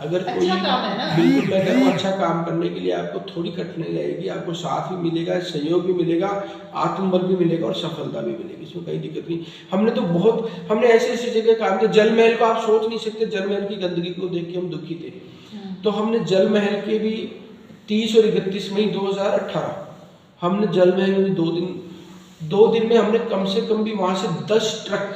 अगर कोई अच्छा काम है ना, बिल्कुल मैं कह रहा हूँ, अच्छा काम करने के लिए आपको थोड़ी कठिनाई आएगी, आपको साथ भी मिलेगा, सहयोग भी मिलेगा, आत्मबल भी मिलेगा और सफलता भी मिलेगी, इसमें कहीं दिक्कत नहीं। हमने ऐसे ऐसी जगह काम किया, जल महल को आप सोच नहीं सकते, जल महल की गंदगी को देख के हम दुखी थे। तो हमने जल महल के भी 30 और 31 मई 2018 हमने जल महल में 2 दिन में हमने कम से कम भी वहां से 10 ट्रक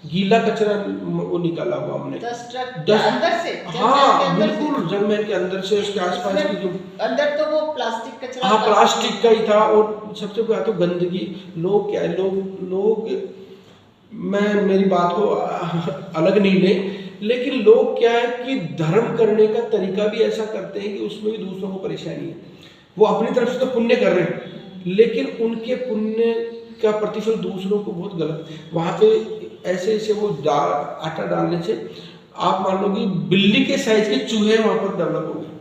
गीला कचरा वो निकाला हुआ हमने। 10 ट्रक अंदर से? हाँ बिल्कुल, जल महल के अंदर से, उसके आसपास की जो अंदर, तो वो प्लास्टिक कचरा, हाँ प्लास्टिक का ही था। और सबसे बड़ा तो गंदगी, लोग क्या है, लोग मैं मेरी बात को अलग नहीं ले, लेकिन लोग क्या है कि धर्म करने का तरीका भी ऐसा करते हैं कि उसमें भी दूसरों को परेशानी है। वो अपनी तरफ से तो पुण्य कर रहे हैं, लेकिन उनके पुण्य का प्रतिफल दूसरों को बहुत गलत। वहाँ पे ऐसे वो आटा डालने से आप मान लो कि बिल्ली के साइज के चूहे वहाँ पर डेवलप हो गए।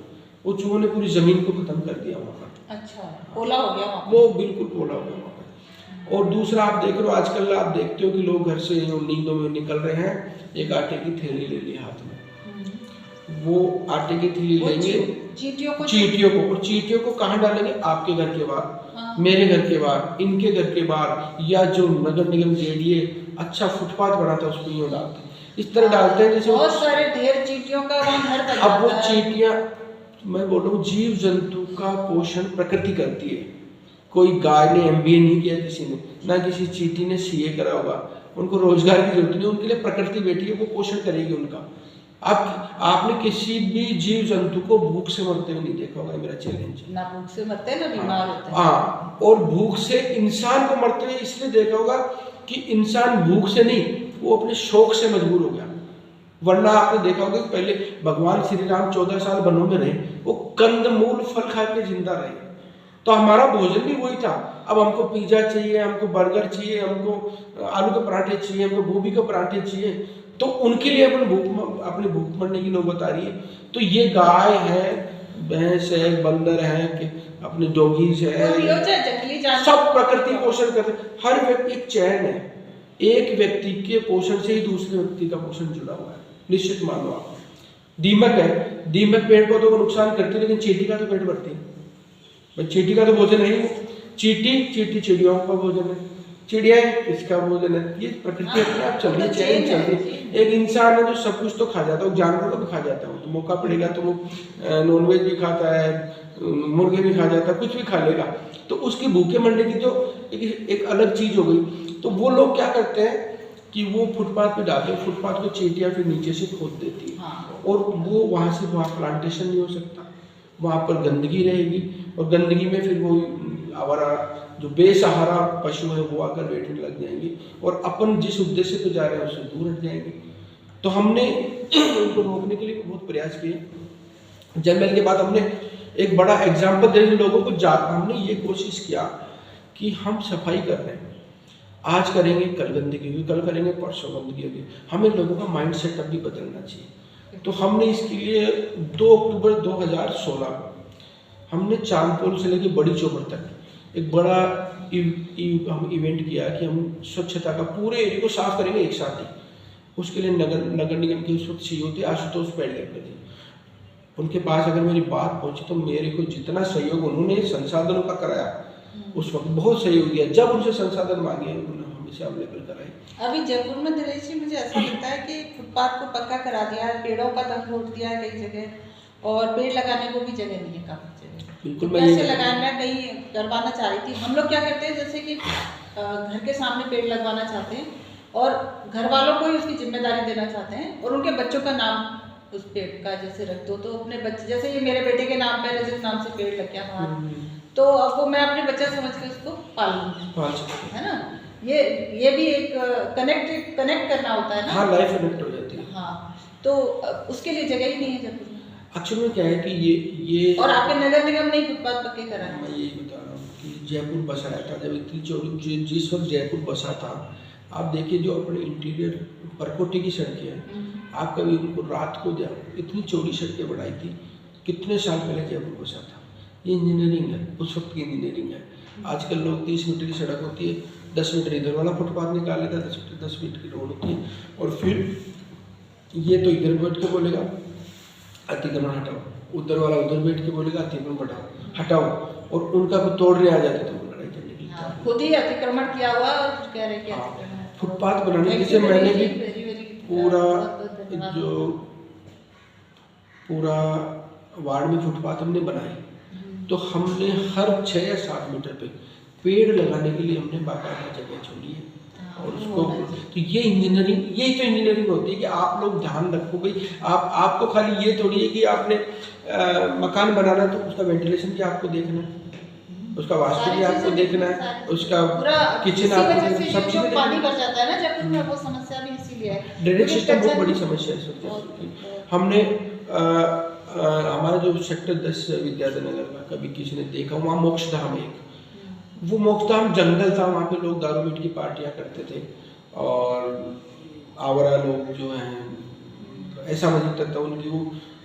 वो चूहों ने पूरी ज़मीन को ख़त्म कर दिया वहाँ पर। अच्छा, पोला हो गया वहाँ पर। वो बिल्कुल पोला हो गया वहाँ पर। और दूसरा आप देख रहे हो, आजकल आप देखते हो कि लोग घर से नींदों में निकल रहे हैं, एक आटे की थैली ले ली हाथ में, वो आटे की थैली लेंगे, चींटियों को, और चींटियों को कहाँ डालेंगे? आपके घर के बाहर, मेरे घर के बाहर, इनके घर के बाहर, या जो नगर निगम जेडीए अच्छा फुटपाथ बना था उस पर यूँ डालते हैं, इस तरह डालते हैं जैसे बहुत सारे ढेर चींटियों का वहाँ घर बन अब वो जाता है। चींटियां, मैं बोल रहा हूँ, जीव जंतु का पोषण प्रकृति करती है। कोई गाय ने MBA नहीं किया किसी ने, ना किसी चींटी ने CA करा होगा, उनको रोजगार की जरूरत नहीं, उनके लिए प्रकृति बैठी है, वो पोषण करेगी उनका। आपने किसी भी जीव जंतु को भूख से मरते हुए नहीं देखा होगा, मेरा चैलेंज है। ना भूख से मरते हैं ना बीमार होते हैं। हाँ, और भूख से इंसान को मरते हुए इसलिए देखा होगा कि इंसान भूख से नहीं, वो अपने शौक से मजबूर हो गया। वरना आपने देखा होगा कि पहले भगवान श्री राम 14 साल वनों में रहे, वो कंदमूल फल खा के जिंदा रहे, तो हमारा भोजन भी वही था। अब हमको पिज्जा चाहिए, हमको बर्गर चाहिए, हमको आलू के पराठे चाहिए, हमको गोभी के पराठे चाहिए, तो उनके लिए अपनी भूख मरने की नौबत आ रही है। तो ये गाय है, भैंस है, बंदर है, कि अपने डॉगीज है, सब प्रकृति पोषण करते हैं। हर व्यक्ति एक चैन है, एक व्यक्ति के पोषण से ही दूसरे व्यक्ति का पोषण जुड़ा हुआ है, निश्चित मानो आप। दीमक है, दीमक पेड़ पौधों को नुकसान करती है, लेकिन चींटी का तो पेट भरती है। भाई चींटी का तो भोजन है ही, चींटी चिड़ियों का भोजन है, चिड़िया इसका भोजन है। ये प्रकृति अपने आप चल रही है, चैन चल रही है। एक इंसान है जो सब कुछ तो खा जाता है, जानवरों को भी खा जाता है, तो मौका पड़ेगा तो वो नॉनवेज भी खाता है, मुर्गे भी खा जाता है, कुछ भी खा लेगा, तो उसकी भूखे मरने की तो एक अलग चीज हो गई। तो वो लोग क्या करते हैं कि वो फुटपाथ पे डालते हैं, फुटपाथ को चींटियां फिर नीचे से खोद देती है। और वो वहाँ से वहाँ प्लांटेशन नहीं हो सकता, वहाँ पर गंदगी रहेगी, और गंदगी में फिर वो आवारा जो बेसहारा पशु है वो आकर बैठने लग जाएंगे, और अपन जिस उद्देश्य पे जा रहे हैं उससे दूर हट जाएंगे। तो हमने उनको रोकने के लिए बहुत प्रयास किए। जंगल के बाद हमने एक बड़ा एग्जाम्पल देने लोगों को हमने ये कोशिश किया कि हम सफाई कर रहे हैं, आज करेंगे कल गंदगी होगी, कल करेंगे परसों गंदगी होगी, हमें लोगों का माइंड सेटअप भी बदलना चाहिए। तो हमने इसके लिए 2 अक्टूबर 2016 को हमने चांदपोल से लेकर बड़ी चौबड़ तक एक बड़ा हम इवेंट किया कि हम स्वच्छता का पूरे एरिया को साफ करेंगे एक साथ ही। उसके लिए नगर निगम के उस वक्त CEO थे आशुतोष पेडलेकर थे, उनके पास अगर मेरी बात पहुंची तो मेरे को जितना सहयोग उन्होंने संसाधनों का कराया, उस वक्त बहुत सहयोग दिया। जब उनसे संसाधन मांगे उन्होंने हमेशा अवेलेबल कराए। अभी जयपुर में दिनेश जी मुझे ऐसा लगता है कि फुटपाथ को पक्का करा दिया है, पेड़ों का तंग छोड़ दिया है कई जगह, और पेड़ लगाने को भी जगह नहीं है काफी जगह। बिल्कुल, तो कैसे लगाना कहीं करवाना चाह रही थी। हम लोग क्या करते हैं जैसे कि घर के सामने पेड़ लगवाना चाहते हैं और घर वालों को ही उसकी जिम्मेदारी देना चाहते हैं, और उनके बच्चों का नाम उस पेड़ का जैसे रख दो, तो अपने बच्चे, जैसे ये मेरे बेटे के नाम पे रजत नाम से पेड़ लग गया बाहर, तो अब वो मैं अपने बच्चा समझ के उसको पाल सकती है ना। ये भी एक कनेक्ट करना होता है ना। हाँ, लाइफ कनेक्ट हो जाती है। हाँ, तो उसके लिए जगह ही नहीं है जयपुर में। एक्चुअली में क्या है कि ये और आपके नगर निगम ने फुटपाथ पक्के करा है। मैं यही बता रहा हूँ कि जयपुर बसाया था, जब इतनी चौड़ी, जिस वक्त जयपुर बसा था, आप देखिए जो अपने इंटीरियर परकोटे की सड़कें हैं, आप कभी उनको रात को जाओ, इतनी चौड़ी सड़कें बनाई थी, कितने साल पहले जयपुर बसा था। ये इंजीनियरिंग है, उस वक्त की इंजीनियरिंग है। आजकल लोग 30 मीटर की सड़क होती है, 10 मीटर इधर वाला फुटपाथ निकाल लेता है, 10 मीटर की रोड होती है, और फिर ये तो इधर बैठ के बोलेगा अतिक्रमण हटाओ, उधर वाला उधर बैठ के बोलेगा अतिक्रमण हटाओ, और उनका भी तोड़ने आ जाते तो लड़ाई करने की। खुद ही अतिक्रमण किया हुआ और कह रहे कि फुटपाथ बनाने के लिए मैंने भी पूरा वार्ड में फुटपाथ हमने बनाए, तो हमने हर 6 या 7 मीटर पे पेड़ लगाने के लिए हमने बाकायदा जगह छोड़ी है। और उसको तो ये इंजीनियरिंग, यही तो इंजीनियरिंग होती है कि आप लोग ध्यान रखो भाई। आपको खाली ये थोड़ी है कि आपने मकान बनाना तो उसका वेंटिलेशन भी आपको देखना है, उसका वास्तु भी आपको देखना है, उसका किचन आपको, सब चीजें पानी भर जाता है ना जयपुर में, वो समस्या भी इसीलिए है। ड्रेनेज सिस्टम बहुत बड़ी समस्या है। हमने हमारा जो सेक्टर 10 विद्याधर का कभी किसी ने देखा, वहाँ मोक्षधाम है, वो मोक्षधाम जंगल था, वहाँ पे लोग दारू मीट की पार्टियाँ करते थे, और आवारा लोग जो हैं ऐसा मजीद था, उनकी वो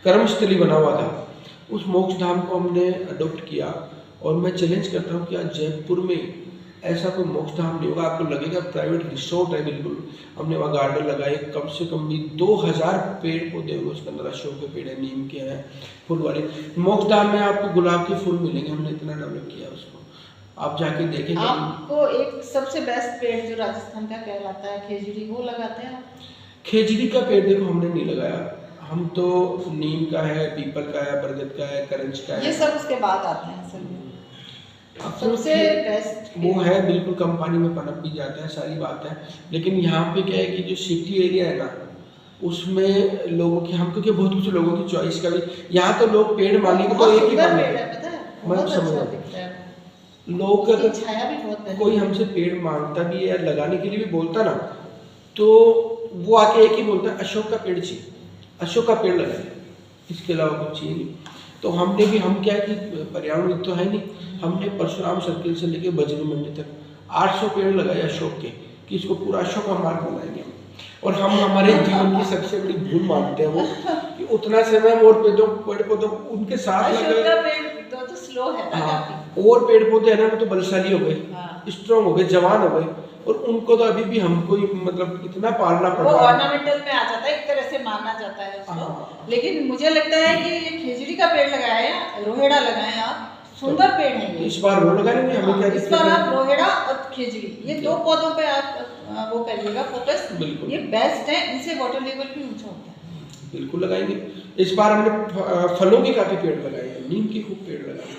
कर्मस्थली बना हुआ था। उस मोक्ष धाम को हमने अडोप्ट किया। और मैं चैलेंज करता हूँ कि आज जयपुर में ऐसा कोई मोक्ष धाम नहीं होगा, आपको लगेगा प्राइवेट रिसोर्ट है बिल्कुल। हमने वहाँ गार्डन लगाए, कम से कम भी 2000 पेड़ पौधे हुए उसके अंदर, अशोक के पेड़ है, नीम के हैं, फूल वाले। मोक्ष धाम में आपको गुलाब के फूल मिलेंगे, हमने इतना डेवलप किया उसको, आप जाके देखेंगे। आपको एक सबसे बेस्ट पेड़ जो राजस्थान का कहलाता है खेजड़ी, वो लगाते हैं आप? खेजड़ी का पेड़ देखो हमने नहीं लगाया, हम तो नीम का है, पीपल का है, बरगद का है, करंज का है, ये सब उसके बाद आते हैं असल में। सबसे बेस्ट वो है बिल्कुल, कंपनी में पनप भी जाता है, सारी बात है। लेकिन यहाँ पे क्या है कि जो सिटी एरिया है ना, उसमें लोगों की, हम क्योंकि बहुत कुछ लोगों की चॉइस का भी, यहाँ तो लोग पेड़ मांगेंगे तो एक ही पेड़ है, पता है, मैं बहुत समझ अच्छा रहा दिखता है, लोग अगर छाया भी बहुत कोई हमसे पेड़ मांगता भी है या लगाने के लिए भी बोलता ना, तो वो आके एक ही बोलता है, अशोक का पेड़ चाहिए, अशोक का पेड़ लगाए, इसके अलावा कुछ चाहिए नहीं। तो हमने भी, हम क्या है कि पर्यावरण तो है नहीं, हमने परशुराम सर्किल से लेके बजरी मंडी तक 800 पेड़ लगाए अशोक के, कि इसको पूरा अशोक का मार्ग बनाएंगे। और हम हमारे जीवन की सबसे बड़ी भूल मानते हैं वो, कि उतना समय हम और पेड़ पौधों उनके साथ लगे, तो स्लो है ना काफी। और पेड़ पौधे है ना, वो तो बलशाली हो गए, स्ट्रॉन्ग हो गए, जवान हो गए, और उनको तो अभी भी हमको ही मतलब इतना पालना पड़ रहा है। वो ऑर्नामेंटल में आ जाता है, एक तरह से माना जाता है उसको। लेकिन मुझे लगता है कि ये खेजड़ी का पेड़ लगाया है, रोहेड़ा लगाए आप, सुंदर पेड़ है ये। इस बार वो लगाएंगे, हमें क्या इस बार आप रोहेड़ा और खेजड़ी, ये 2 पौधों पे आप वो करिएगा फोकस, ये बेस्ट है, इनसे वाटर लेवल भी ऊंचा होता है। बिल्कुल लगाएंगे। इस बार हमने फलों के काफी पेड़ लगाए हैं, नीम के खूब पेड़ लगाए हैं,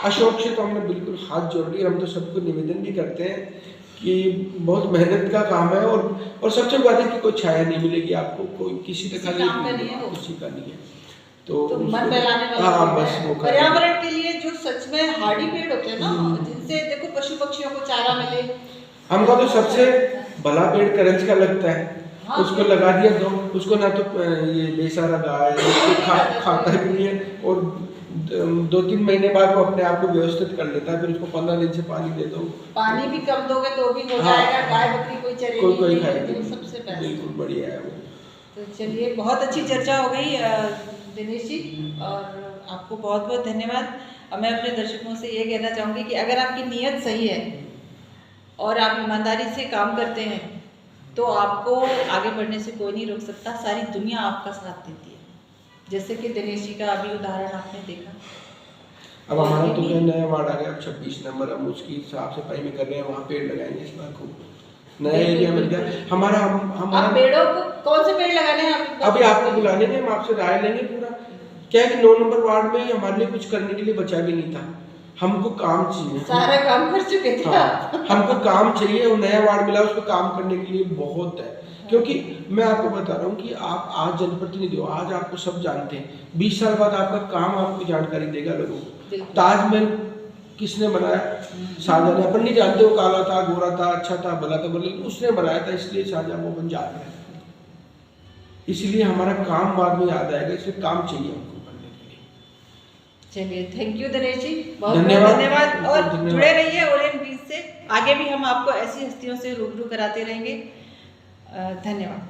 अशोक से तो हमने बिल्कुल हाथ जोड़ लिए। हम तो सबको निवेदन भी करते हैं कि बहुत मेहनत का काम है, और सबसे बड़ी बात है कि कोई छाया नहीं मिलेगी आपको, कोई किसी का काम का नहीं है, वो किसी का नहीं है। तो मन बहलाने वाला, हाँ बस वो पर्यावरण के लिए जो सच में हार्डी पेड़ होते हैं ना, जिनसे देखो पशु पक्षियों को चारा मिले। हमको तो सबसे भला पेड़ करंज का लगता है, उसको लगा दिया तो उसको ना तो ये बेचारा गाय खाता भी है, और 2-3 महीने बाद वो अपने आप को व्यवस्थित कर लेता है, फिर उसको 15 दिन से पानी दे दो, पानी भी कम दोगे तो भी हो जाएगा। गाय बकरी कोई चरेगी, कोई खाएगी, तो सबसे बेस्ट, बिल्कुल बढ़िया है वो। तो चलिए, बहुत अच्छी चर्चा हो गई दिनेश जी, और आपको बहुत बहुत धन्यवाद। मैं अपने दर्शकों से ये कहना चाहूँगी कि अगर आपकी नीयत सही है और आप ईमानदारी से काम करते हैं, तो आपको आगे बढ़ने से कोई नहीं रोक सकता, सारी दुनिया आपका साथ देती है, जैसे कि दिनेश जी का अभी उदाहरण आपने देखा। अब हमारा तो क्या नया वार्ड आ गया, अब 26 नंबर, हम उसकी साफ सफाई में कर रहे हैं, वहाँ पेड़ लगाएंगे इस बार खूब। नया एरिया मिल गया हमारा, हमारा पेड़ों को कौन से पेड़ लगाने हैं अभी आपको बुला लेंगे, हम आपसे राय लेंगे पूरा। क्या है कि 9 नंबर वार्ड में हमारे लिए कुछ करने के लिए बचा भी नहीं था, हमको काम चाहिए, सारा काम कर चुके थे। हाँ, हमको काम चाहिए, और नया वार्ड मिला, उसको काम करने के लिए बहुत है। क्योंकि मैं आपको बता रहा हूँ कि आप आज जनप्रतिनिधि हो, आज आपको सब जानते हैं, 20 साल बाद आपका काम आपको जानकारी देगा लोगों को। ताजमहल किसने बनाया? शाहजहां ने, अपन नहीं जानते वो काला था, गोरा था, अच्छा था, भला था, लेकिन उसने बनाया था, इसलिए शाहजहां वो बन जाता है। इसलिए हमारा काम बाद में याद आएगा, इसलिए काम चाहिए हमको करने के लिए। चलिए, थैंक यू दिनेश जी, बहुत धन्यवाद, और जुड़े रहिए ओरिएंट बीज से, आगे भी हम आपको ऐसी हस्तियों से रूबरू कराते रहेंगे। धन्यवाद।